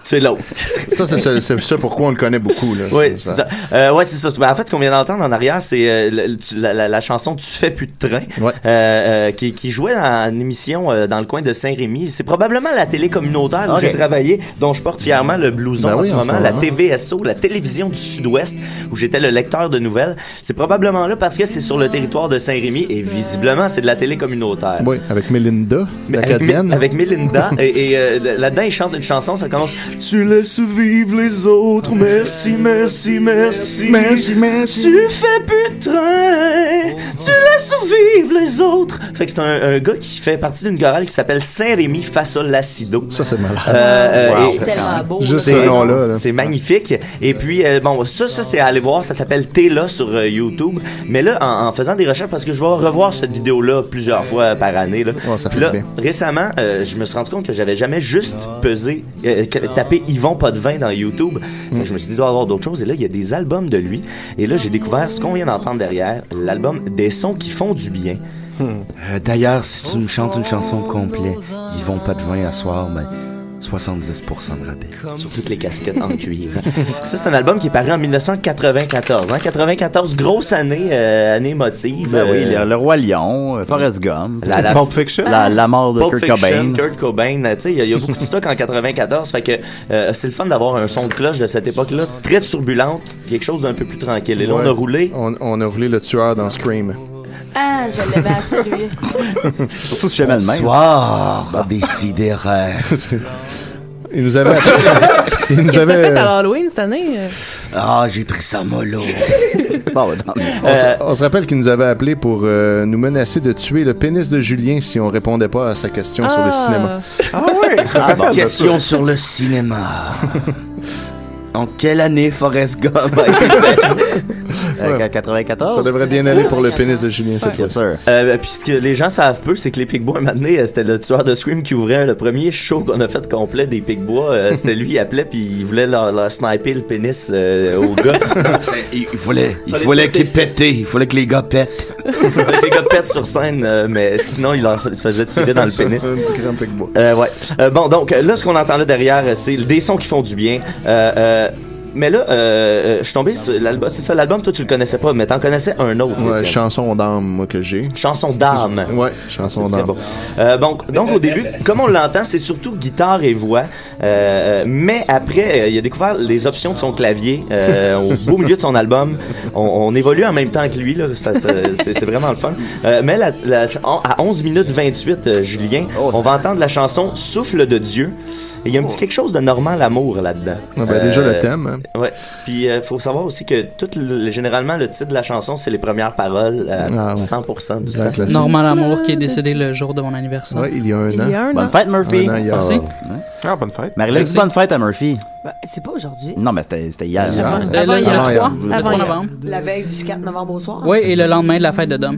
C'est l'autre. Ça, c'est ça pourquoi on le connaît beaucoup, là. Oui, c'est ça. Ouais, c'est ça. Ben, en fait, ce qu'on vient d'entendre en arrière, c'est la chanson Tu fais plus de train, qui jouait dans une émission dans le coin de Saint-Rémy. C'est probablement la télé communautaire où j'ai travaillé, dont je porte fièrement le blouson en ce moment, la TVSO, la télévision du Sud-Ouest, où j'étais le lecteur de nouvelles. C'est probablement là parce que c'est sur le territoire de Saint-Rémy et visiblement, c'est de la télé communautaire. Oui, avec Mélinda, l'acadienne. Avec Mélinda. et là-dedans, il chante une chanson, ça commence Tu laisses vivre les autres, merci, merci, merci. Merci, merci. Tu fais plus de train, tu laisses vivre les autres. Fait que c'est un gars qui fait partie d'une chorale qui s'appelle Saint-Rémy Façol Lacido. Ça, c'est malade. C'est tellement beau. Juste ce nom-là. C'est magnifique. Et puis, bon, ça, c'est à aller voir. Ça s'appelle T'es là sur YouTube. Mais là, en faisant des recherches, parce que je vais revoir cette vidéo-là plusieurs fois par année. Là. Oh, ça fait là, bien. Récemment, je me suis rendu compte que j'avais jamais juste pesé, tapé Yvon Potvin dans YouTube. Je me suis dit, il doit y avoir d'autres choses. Et là, il y a des albums de lui. Et là, j'ai découvert ce qu'on vient d'entendre derrière, l'album Des sons qui font du bien. D'ailleurs, si tu me chantes une chanson complète, Yvon Potvin à soir, ben 70% de rabais. Sur toutes les casquettes en cuir. Ça, c'est un album qui est paru en 1994. 94, grosse année, année émotive. Ben oui, Le Roi Lion, Forrest Gump, Pulp Fiction, la mort de Kurt Cobain. Kurt Cobain, tu sais, il y a beaucoup de stock en 94. Fait que c'est le fun d'avoir un son de cloche de cette époque-là, très turbulente, quelque chose d'un peu plus tranquille. Et là, on a roulé. On a roulé le tueur dans Scream. Ah, je l'aimais assez, lui. Surtout si j'aimais le même. Soir, décidérez. Il nous avait appelé. Qu'est-ce que t'as fait à Halloween cette année? Ah, j'ai pris ça mollo. On se rappelle qu'il nous avait appelé pour nous menacer de tuer le pénis de Julien si on répondait pas à sa question sur le cinéma. Ah oui, question sur le cinéma. En quelle année Forrest Gump a été fait? 94? Ça devrait bien aller pour le pénis de Julien, cette fois. sûr. Puis ce que les gens savent peu, c'est que les Picbois, un moment donné, c'était le tueur de Scream qui ouvrait le premier show qu'on a fait complet des Picbois. C'était lui, il appelait, puis il voulait leur sniper le pénis aux gars. Il fallait qu'ils pètent. Il fallait que les gars pètent. Les gars pètent sur scène, mais sinon, il se faisait tirer dans le pénis. Un petit grand Picbois. Bon, donc là, ce qu'on entend là derrière, c'est des sons qui font du bien. Mais là, je suis tombé sur l'album. C'est ça, l'album, toi, tu le connaissais pas, mais t'en connaissais un autre. Ouais, Chanson d'âme, moi, que j'ai. Chanson d'âme. Ouais, Chanson d'âme. Bon. Donc, au début, comme on l'entend, c'est surtout guitare et voix. Mais après, il a découvert les options de son clavier au beau milieu de son album. On évolue en même temps que lui, là. C'est vraiment le fun. Mais à 11 minutes 28, Julien, on va entendre la chanson Souffle de Dieu. Et il y a un petit quelque chose de Normand Lamour là-dedans. Déjà le thème. Hein. Ouais. Puis faut savoir aussi que généralement le titre de la chanson c'est les premières paroles 100% du temps. Normand Lamour qui est décédé le jour de mon anniversaire. Ouais, il y a un an. Bonne fête, Murphy. Merci. Ah, bonne fête. Marie-Lou, bonne fête à Murphy. C'est pas aujourd'hui. Non, mais c'était hier. C'était là, il y a le 3 novembre. La veille du 4 novembre au soir. Oui, et le lendemain de la fête de Dom.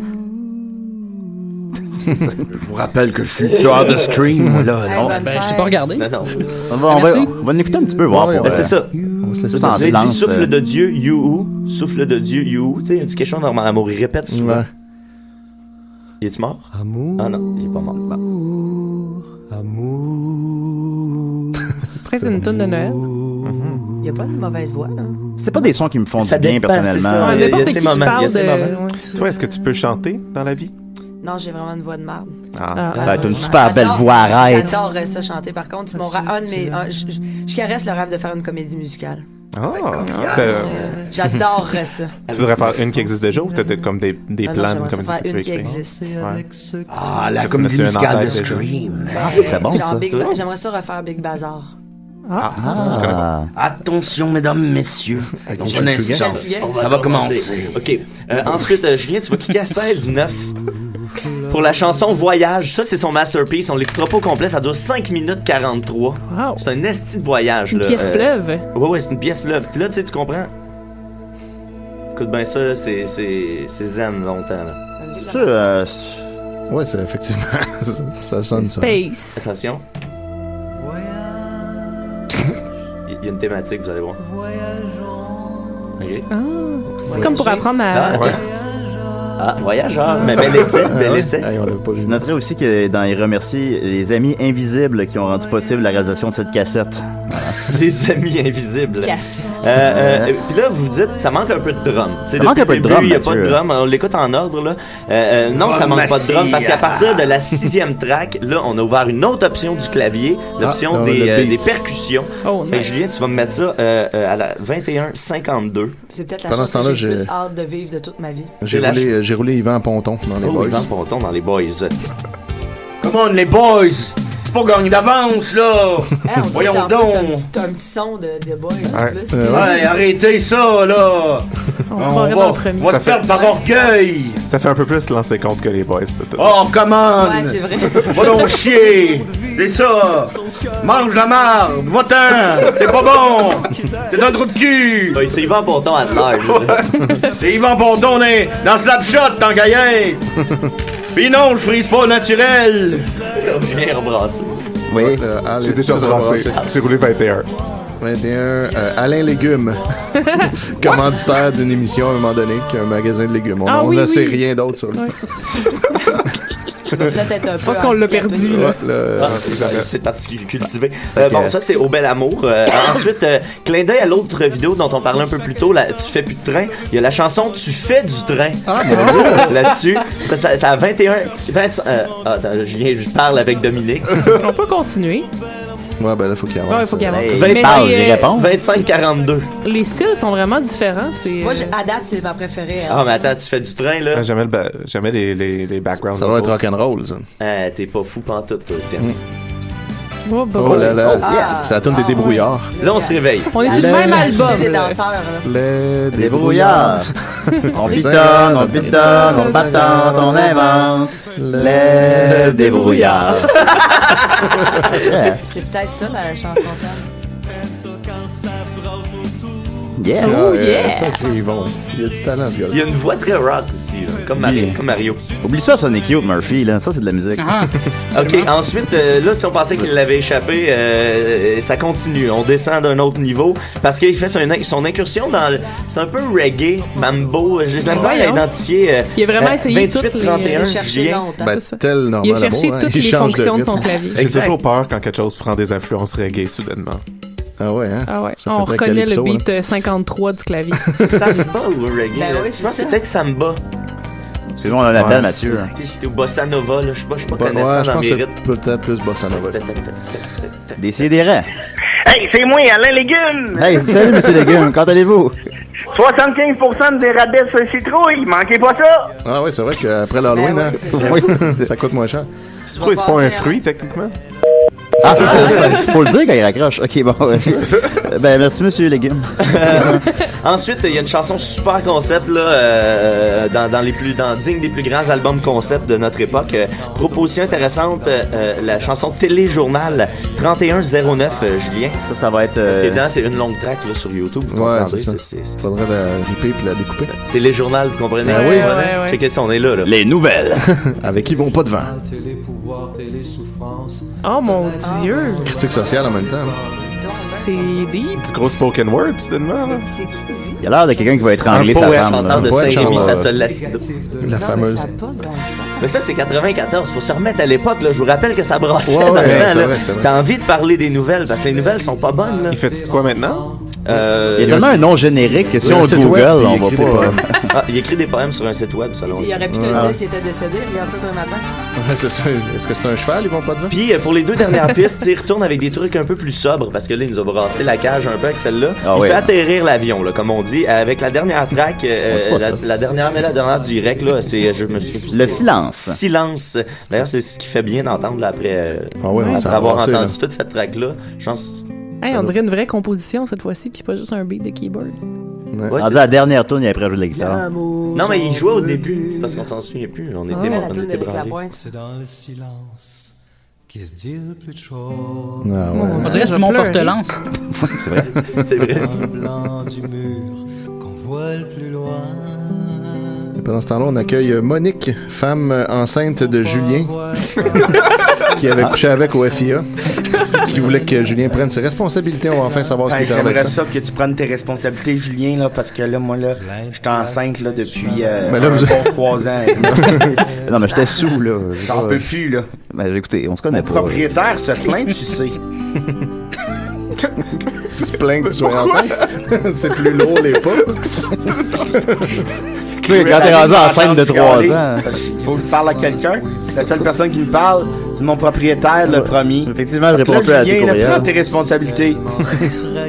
Je vous rappelle que je suis tueur de stream, moi, là. Je t'ai pas regardé. Non. On va en écouter un petit peu, voir. C'est ça. Il dit souffle de Dieu, you. Souffle de Dieu, you. Tu sais, il dit quelque chose Normand Lamour. Il répète souvent. Il est-tu mort? Amour. Ah non, il est pas mort. Amour. C'est une toune de Noël. Il n'y a pas de mauvaise voix, là. C'est pas des sons qui me font du bien, personnellement. Il y a ces moments. Toi, est-ce que tu peux chanter dans la vie? Non, j'ai vraiment une voix de marde. T'as une super belle voix, arrête. J'adorerais ça chanter. Par contre, je caresse le rêve de faire une comédie musicale. J'adorerais ça. Tu voudrais faire une qui existe déjà ou t'as comme des plans de comédie que tu veux écrire? Une qui existe. La comédie musicale de Scream. C'est très bon, ça. J'aimerais ça refaire Big Bazar. Je connais pas. Attention, mesdames, messieurs. Ça va commencer. OK. Ensuite, Julien, tu vas cliquer à 16-9. Pour la chanson Voyage, ça c'est son masterpiece, on l'écoutera pas au complet, ça dure 5 minutes 43. Wow. C'est un esti de voyage. Une pièce fleuve. Ouais, c'est une pièce fleuve. Puis là, tu sais, tu comprends? Écoute bien ça, c'est zen longtemps. Là. Ouais, c'est effectivement, ça sonne ça. Space. Attention. Il y a une thématique, vous allez voir. OK. C'est comme pour apprendre à... Voyageur. Mais bel essai. Je noterais aussi que dans les remercie les amis invisibles qui ont rendu possible la réalisation de cette cassette. Les amis invisibles. Puis là, vous dites, ça manque un peu de drum. Ça manque un peu de drum, il n'y a pas de drum. On l'écoute en ordre, là. Non, ça manque pas de drum parce qu'à partir de la 6e track, là, on a ouvert une autre option du clavier, l'option des percussions. Fait que Julien, tu vas me mettre ça à la 21:52. C'est peut-être la chose que j'ai plus hâte de vivre de toute ma vie. J'ai roulé Yvan Ponton dans les boys. Yvan Ponton dans les boys. Come on, les boys! C'est pas gagné d'avance, là! Voyons donc! C'est un petit son de boys. Ouais, arrêtez ça, là! On va se perdre par orgueil! Ça fait un peu plus lancer compte que les boys, tout. Oh, come on! Ouais, c'est vrai. Va donc chier! C'est ça! Mange la marde! Va-t'en! T'es pas bon! T'es un trou de cul! C'est Yvan Ponton à l'âge. C'est Yvan Ponton dans Slapshot, tant qu'à y être! Pis non, je frise pas naturel! Bien rebrassé. Oui. J'ai déjà rebrassé. J'ai roulé 21. 21, Alain Légumes, commanditaire d'une émission à un moment donné, qui est un magasin de légumes. On ne sait rien d'autre sur lui. Peut-être un peu. Parce qu'on l'a perdu, là. C'est parti cultivé. Bon, ça, c'est Au Bel Amour. Ensuite, clin d'œil à l'autre vidéo dont on parlait un peu plus tôt, Tu fais plus de train. Il y a la chanson Tu fais du train. Là-dessus. Ça a 21. Attends, je parle avec Dominique. On peut continuer. Ouais, ben là, faut qu'il avance. Ouais, faut qu'il avance. 25-42. Les styles sont vraiment différents. Moi, à date, c'est ma préférée. Ah, mais attends, tu fais du train, là? Jamais les backgrounds. Ça doit être rock'n'roll, ça. T'es pas fou pantoute, toi, tiens. Oh là là, c'est la toune des débrouillards. Là, on se réveille. On est sur le même album. Des danseurs, Les débrouillards. On pitonne, on patente, on invente. Les débrouillards. C'est peut-être ça, la chanson. Yeah. Sacré Yvon. Il y a du talent, ce gars-là. Il y a une voix très rock aussi, là, comme Mario. Oublie ça, Sonic Youth, Murphy, là. Ça, c'est de la musique. OK, ensuite, là, si on pensait qu'il l'avait échappé, ça continue. On descend d'un autre niveau parce qu'il fait son incursion dans... C'est un peu reggae, mambo. J'ai de la misère à identifier... il a vraiment essayé toutes les... 31 juillet. Il a cherché toutes les fonctions de son clavier. J'ai toujours peur quand quelque chose prend des influences reggae soudainement. Ah ouais, hein? Ah ouais. On reconnaît le beat 53 du clavier. C'est samba ou reggae? Ben oui, je pense que c'est peut-être samba. Excuse-moi, on l'appelle Mathieu. C'était au bossa nova, là. Je suis pas connaissant je dans pense mes que rythmes. c'est peut-être plus bossa nova. Décidérez. Hey, c'est moi, Alain Légumes! Hey, salut, monsieur Légumes. Quand allez-vous? 75% des rabais sur le citrouille, manquez pas ça! Ah oui, c'est vrai qu'après l'Halloween, Ben hein, oui, ça coûte moins cher. Citrouille, c'est pas un fruit, techniquement? Ah, faut le dire quand il raccroche. Ok, bon. Ben, merci, monsieur Légumes. Ensuite, il y a une chanson super concept, là, digne des plus grands albums concept de notre époque. Proposition intéressante, la chanson Téléjournal 3109, Julien. Ça va être. Parce que dedans, c'est une longue track là, sur YouTube. Vous comprendrez. Faudrait la ripper puis la découper. Téléjournal, vous comprenez? Ah oui. Checkez ça, on est là. Les nouvelles. Avec Yvon Potvin. Oh mon Dieu! Critique sociale en même temps. C'est deep. Du gros spoken word, soudainement, là. C'est qui? Il a l'air de quelqu'un qui va étrangler sa femme. Chanteur de Saint-Rémy Fassol-Lacido. La fameuse. Mais ça, c'est 94. Faut se remettre à l'époque, là. Je vous rappelle que ça brassait dans le temps, c'est là. vrai, c'est vrai. T'as envie de parler des nouvelles, parce que les nouvelles sont pas bonnes, là. Il fait quoi maintenant? Il y a tellement un nom générique que si on Google, on va pas. Il écrit des poèmes sur un site web, selon lui. Il aurait pu te dire s'il était décédé. Regarde ça tous les matins. Ouais, c'est ça. Est-ce que c'est un cheval, Yvon Potvin? Puis, pour les 2 dernières pistes, il retourne avec des trucs un peu plus sobres, parce que là, il nous a brassé la cage un peu avec celle-là. Il fait atterrir l'avion, là, comme on dit, avec la dernière track, la dernière direct, là, c'est, je me suis... Le silence. Silence. D'ailleurs, c'est ce qui fait bien d'entendre, là, après avoir entendu toute cette track-là. Je pense... Hey, on dirait une vraie composition cette fois-ci, puis pas juste un beat de keyboard. Ouais, c'est la dernière tourne, il a après joué de la guitare. Non, mais il jouait au début. C'est parce qu'on s'en souvient plus. On était branlés. C'est dans le silence qu'il se dit le plus de choses. On dirait Simon Portelance. C'est vrai. C'est vrai. Dans le blanc du mur qu'on voit le plus loin. Pendant ce temps-là, on accueille Monique, femme enceinte de Julien, qui avait couché avec au FIA, qui voulait que Julien prenne ses responsabilités. On va enfin savoir ce qui est arrivé avec ça. J'aimerais ça que tu prennes tes responsabilités, Julien, là, parce que là, moi, là, j'étais enceinte là, depuis mais là, vous... 3 ans. Non, mais j'étais sous, là. J'en peux plus, là. Ben, écoutez, on se connaît pas. Le propriétaire se plaint, tu sais. Tu te plains que tu sois enceinte? C'est plus lourd, les pas. Quand t'es rendu enceinte de 3 ans. Faut que je parle à quelqu'un. La seule personne qui me parle, c'est mon propriétaire, le premier. Effectivement, je réponds plus à tes courriels. Prends tes responsabilités.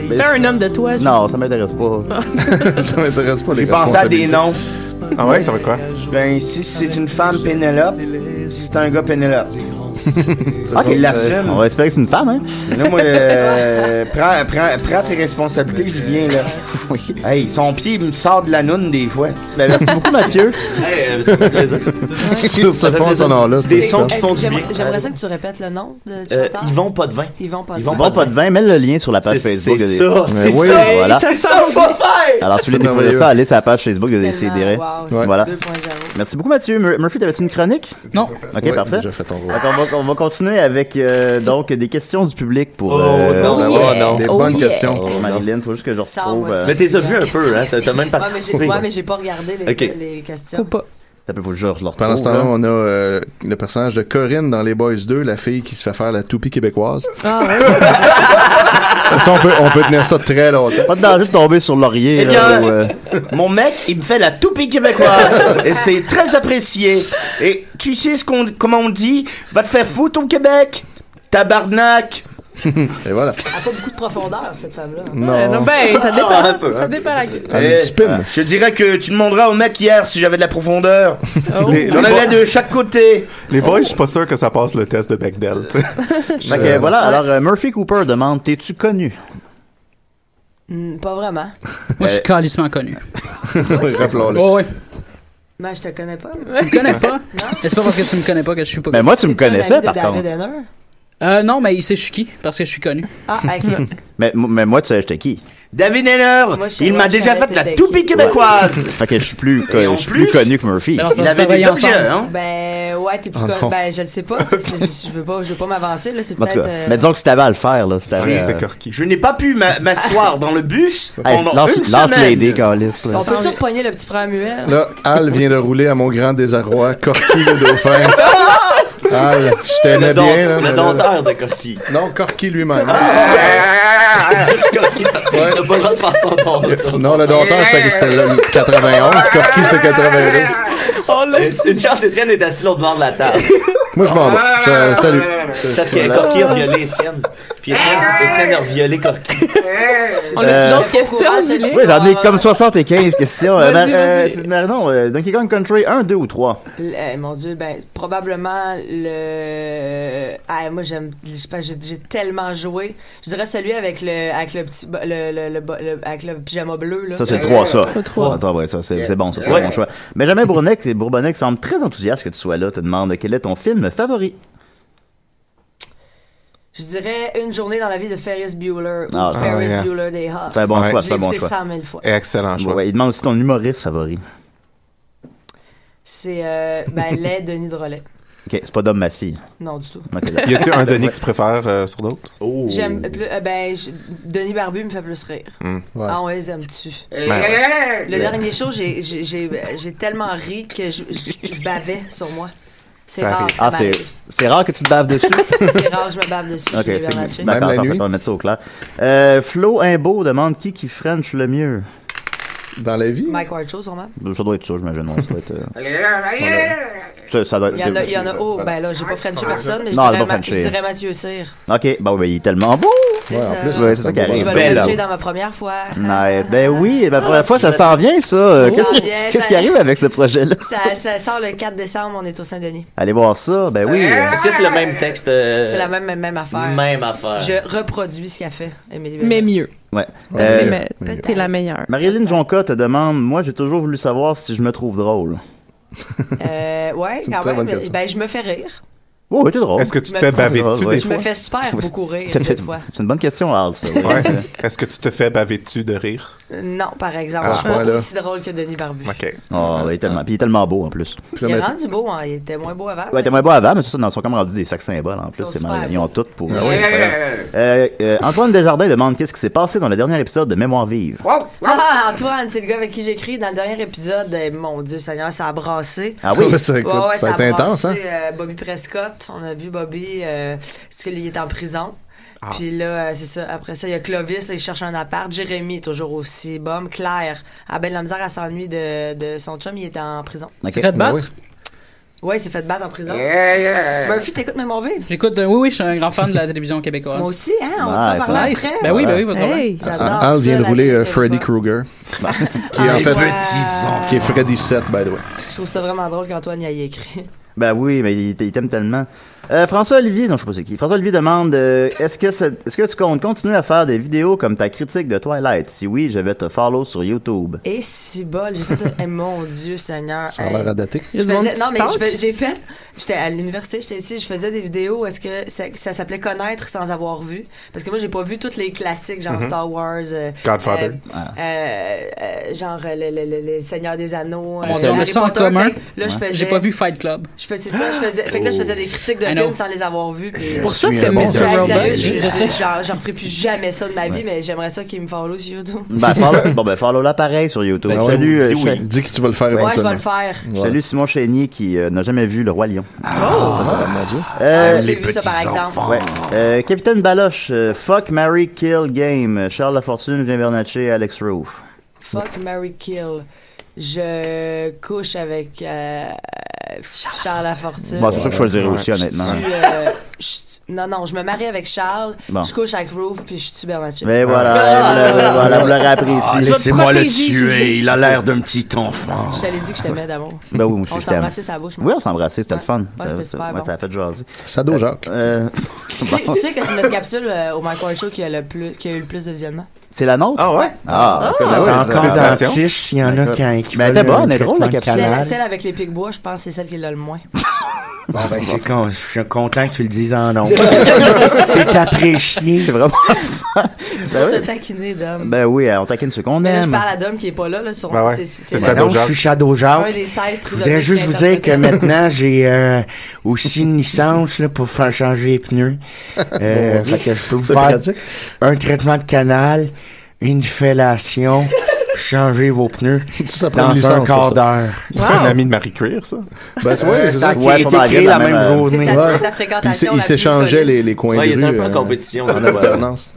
T'es un homme de toi. Non, ça m'intéresse pas. Ça m'intéresse pas, les J'ai pensé à des noms. Ah ouais, ça va quoi? Ben, si c'est une femme, Pénélope. Si c'est un gars, Pénélope. Il l'assume. On va espérer que c'est une femme, hein? Là, moi, prends tes responsabilités, Julien, là. Oui. Hey, son pied me sort de la noune des fois. Ben, merci beaucoup, Mathieu. Hey, ça fait plaisir. Ça fait son nom-là. Des sons qui font du bien. J'aimerais ça que tu répètes le nom de chanteur. Yvon Potvin. Yvon Potvin, mets le lien sur la page Facebook. C'est ça, c'est ça. Voilà. C'est ça, on va faire. Alors, si vous voulez découvrir ça, allez sur la page Facebook de Décidérés. Voilà. 2.0. Merci beaucoup, Mathieu. Murphy, t'avais-tu une chronique? Non. Ok, parfait. J'ai fait ton rôle. On va continuer avec donc des questions du public pour non. Des bonnes questions. Marilyn, faut juste que je retrouve. Mais t'es vu un peu, hein? T'as même participé. Ouais, mais j'ai pas regardé les questions. Faut pas. Ça peut vous le retrouve. Pendant ce temps-là, on a le personnage de Corinne dans Les Boys 2, la fille qui se fait faire la toupie québécoise. Ah ouais. Ça, on peut tenir ça très longtemps. Pas de danger de tomber sur laurier. Eh bien, mon mec, il me fait la toupie québécoise. Et c'est très apprécié. Et tu sais comment on dit? Va te faire foutre au Québec, tabarnak. Et voilà. Elle a pas beaucoup de profondeur, cette femme-là. Non. Ben, ça dépend. un peu, Ça dépend à Je dirais que tu demanderas au mec hier si j'avais de la profondeur. Oh. J'en avais de chaque côté. Les boys, je suis pas sûr que ça passe le test de Bechdel. Ok, voilà. Alors, Murphy Cooper demande, t'es-tu connu? Pas vraiment. Moi, je suis calissement connu. Rappelons-le. Oh, oui. Mais je te connais pas. Tu me connais pas? C'est pas parce que tu me connais pas que je suis pas connu. Mais moi, tu me connaissais, par contre. Non, mais il sait je suis qui, parce que je suis connu. Ah, ok. mais moi, tu sais, j'étais qui? David Heller, il m'a déjà fait la toupie québécoise. Fait que je suis plus connu que Murphy. Il avait des objets, hein? Ben, ouais, t'es plus connu. Ben, je le sais pas. Je veux pas m'avancer, là. C'est peut-être. Mais disons que si t'avais à le faire, là. C'est Corky. Je n'ai pas pu m'asseoir dans le bus pendant une lance semaine. l'aider, Carlis. On peut-tu repogner le petit frère muet? Là, Al vient de rouler à mon grand désarroi. Corky le dauphin. Al, je t'aimais bien. Le dompteur de Corky. Non, Corky lui-même. Juste Corky. T'as pas le droit de faire son don. Non, le dompteur, c'était le 91. Corky, c'est 92. On Une chance, Étienne est assis l'autre bord de la table. Moi, je m'en vais. Salut. Parce que Corky a violé Étienne. Puis Étienne a violé Corky. On a d'autres questions? Oui, j'en ai comme 75 questions. Non, Donkey Kong Country 1, 2 ou 3? Mon Dieu, probablement le... moi, j'ai tellement joué. Je dirais celui avec le petit... avec le pyjama bleu, là. Ça, c'est le 3, ça. Le 3. Attends, ouais, ça, c'est bon, ça, c'est un bon choix. Benjamin Bourbonnec semble très enthousiaste que tu sois là. Te demande quel est ton film favori? Je dirais Une journée dans la vie de Ferris Bueller ou Ferris Bueller Day Off. C'est un bon choix, c'est un bon choix. J'ai écouté 100 000 fois. Excellent choix. Ouais, il demande aussi ton humoriste favori. C'est Denis Drolet. Ok, c'est pas Dom Massy. Non, du tout. Okay. Y a-tu un Denis que tu préfères sur d'autres? J'aime Denis Barbu me fait plus rire. Ouais. On les aime dessus. Le dernier show, j'ai tellement ri que je bavais sur moi. C'est rare. C'est rare que tu te baves dessus? C'est rare que je me bave dessus. Ok, c'est d'accord, parfait, on va mettre ça au clair. Flo Imbeau demande qui French le mieux? Dans la vie? Mike Ward Show, sûrement. Ça doit être ça, j'imagine. Ça doit être... Il y en a, là, j'ai pas Frenché personne, mais je dirais Mathieu Cyr. Ok, il est tellement beau! C'est ça. Ouais, c'est ça qui arrive. Je vais le Frencher dans ma première fois. Ben oui, ma première fois, ça s'en vient, ça. Qu'est-ce qui arrive avec ce projet-là? Ça sort le 4 décembre, on est au Saint-Denis. Allez voir ça, ben oui. Est-ce que c'est le même texte? C'est la même affaire. Même affaire. Je reproduis ce qu'a fait Émilie Mais mieux. Ouais. T'es la meilleure. Marilyn Jonca te demande, moi, j'ai toujours voulu savoir si je me trouve drôle. Ouais, quand même. Je me fais rire. Oh, oui, t'es drôle. Est-ce que tu te fais baver dessus des fois? Je me fais super beaucoup rire des fois. C'est une bonne question, Al, ça. Ouais. Est-ce que tu te fais baver dessus de rire? Non, par exemple. Je suis pas aussi drôle que Denis Barbu. OK. Oh, il est tellement beau, en plus. Il est rendu beau, hein. Il était moins beau avant. Ouais, il était moins beau avant, mais tout ça, ils sont comme rendus des sacs symboles, en plus. Ils ont tout pour... Antoine Desjardins demande qu'est-ce qui s'est passé dans le dernier épisode de Mémoire vive. Antoine, c'est le gars avec qui j'écris dans le dernier épisode. Mon Dieu Seigneur, ça a brassé. Ah oui? Ça a été intense, hein? Bobby Prescott, on a vu Bobby, parce qu'il est en prison. Puis là, c'est ça. Après ça, il y a Clovis, là, il cherche un appart. Jérémy est toujours aussi bum. Claire, a ben la misère, elle s'ennuie de son chum, il était en prison. Okay. Fait battre? Ouais, il s'est fait battre en prison. Murphy, t'écoutes Mémoire vive? J'écoute, oui, je suis un grand fan de la télévision québécoise. Moi aussi, hein? On va s'en parler après. Ben oui, pas de problème. Al vient de rouler Freddy Krueger. Qui est en fait... Qui est Freddy 7, by the way. Je trouve ça vraiment drôle qu'Antoine y ait écrit. Ben oui, mais il t'aime tellement. François-Olivier, non, je sais pas c'est qui. François-Olivier demande, est-ce que tu comptes continuer à faire des vidéos comme ta critique de Twilight? Si oui, je vais te follow sur YouTube. Et si bol, j'ai fait mon Dieu Seigneur. Ça a l'air adapté. J'étais à l'université, j'étais ici, je faisais des vidéos, est-ce que ça s'appelait Connaître sans avoir vu? Parce que moi, j'ai pas vu tous les classiques, genre Star Wars, Godfather. genre les Seigneurs des Anneaux. On a ça en commun. Là, j'ai pas vu Fight Club. C'est ça, fait que là, je faisais des critiques de films sans les avoir vus. C'est pour ça que c'est Mr. Robot. Je sais, j'en ferai plus jamais ça de ma vie, mais j'aimerais ça qu'il me follow sur YouTube. Follow là pareil sur YouTube. Salut, dis que tu vas le faire éventuellement. Ouais, je vais le faire. Salut Simon Chénier qui n'a jamais vu Le Roi Lion. Mon Dieu. J'ai vu ça par exemple. Ouais. Capitaine Baloche, Fuck, Marry, Kill Game. Charles Lafortune, Julien Bernatchez, Alex Roof. Fuck, Marry, Kill. Je couche avec Charles Lafortune. Bon, c'est ça que je choisirais aussi, honnêtement. Non, je me marie avec Charles, je couche avec Roof, puis je tue Bernatchez. Mais voilà, vous l'aurez appris ici. Laissez-moi le tuer, il a l'air d'un petit enfant. Je t'allais dit que je t'aimais d'amour. Ben oui, moi, on s'embrassait sa bouche. Oui, on s'embrassait, c'était le fun. Ouais, c'était super bon. Ça a fait jaser. Sado Jacques. Tu sais que c'est notre capsule au Mike Ward Show qui a eu le plus de visionnement. C'est la nôtre? Ah ouais? Encore dans Tiche, s'il y en a qui mais elle était bonne, elle est drôle, la capsule. Celle avec les Picbois, je pense que c'est celle qui l'a le moins. Bon, je suis content que tu le dises en nom. C'est apprécié. C'est vraiment Tu peux te taquiner, Dom. Ben oui, on taquine ceux qu'on aime. Je parle à Dom qui est pas là. Sur c'est Shadow Jacques. Je suis Shadow Jacques. Je voudrais juste vous dire que maintenant, j'ai aussi une licence là, pour faire changer les pneus. Fait que je peux vous faire un traitement de canal, une fellation, Changez vos pneus ça prend dans une un licence quart pour ça. d'heure. C'est un ami de Marie Curie, ça? Ben, c'est ça. Qui a été créé la même journée. C'est sa fréquentation. Il s'échangeait les coins de rue. Il était un peu en compétition. En alternance.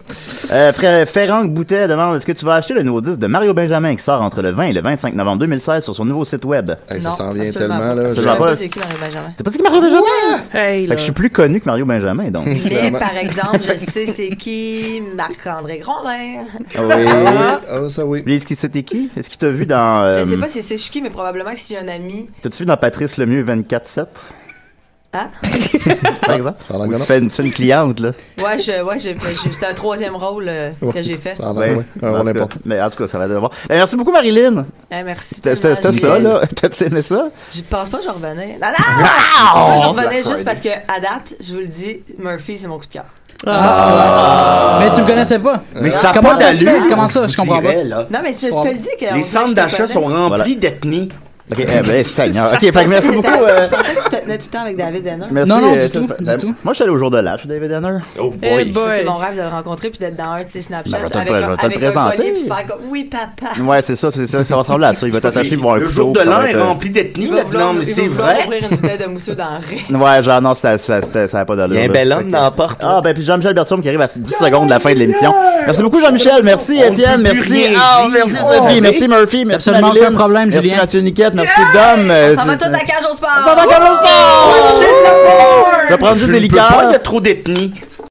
Frère Ferrand Boutet demande est-ce que tu vas acheter le nouveau disque de Mario Benjamin qui sort entre le 20 et le 25 novembre 2016 sur son nouveau site web? Ça s'en vient tellement, là. Je sais pas c'est qui Mario Benjamin. C'est pas qui Mario Benjamin? Hey, Fait que je suis plus connu que Mario Benjamin, donc. Mais par exemple, je sais c'est qui Marc-André Grondin. Ah oui. Ah, ça oui. Lui, est-ce qu'il c'était qui? Est-ce qu'il t'a vu dans... Je sais pas si c'est qui, mais probablement que s'il y a un ami... T'as-tu vu dans Patrice Lemieux 24/7? Hein? Par exemple? Ça a l'air Ou gagnant. tu fais une cliente, là. Ouais, c'était un troisième rôle que j'ai fait. Ça a l'air, en tout cas, mais en tout cas, ça va devoir. Merci beaucoup, Marilyn. Merci. C'était ça, là. T'as aimé ça? Je pense pas que je revenais. Non! Moi, je revenais juste parce que, à date, je vous le dis, Murphy, c'est mon coup de cœur. Mais tu me connaissais pas. Mais ça Comment pas ça se fait? Comment ça? Je comprends pas. Non, mais je te le dis que... Les centres d'achat sont remplis d'ethnie. Ok, Seigneur. Ok, fait que merci beaucoup. Je pensais que tu te tenais tout le temps avec David Denner. Merci. Non, du tout. Moi, je suis allé au jour de l'âge, David Denner. Oh boy. C'est mon rêve de le rencontrer puis d'être dans un de ses Snapchat Ben, avec je vais te le un présenter. collier puis faire comme oui papa. Ouais, c'est ça, ça va ressembler à ça. Il va t'attacher pour un Le couteau. jour de ça va l'an est être, rempli d'ethnie maintenant, mais c'est Il va vrai. ouvrir une bouteille de mousseux dans le riz. Ouais, genre, non, ça n'a pas d'allure. Il y a un bel homme dans la porte. Ah, ben, puis Jean-Michel Bertium qui arrive à 10 secondes de la fin de l'émission. Merci beaucoup, Jean-Michel. Merci, Étienne. Merci. Merci, Sophie. Merci, Murphy. Merci, Absolument Marilyn. aucun problème, Merci, Julien. Mathieu Niquette. Merci, Dom. On s'en va tout à cage au sport. On s'en va à cage au sport. Shit, le board. Je vais prendre juste des Je ne peux pas, il y liqueurs. a trop d'ethnie.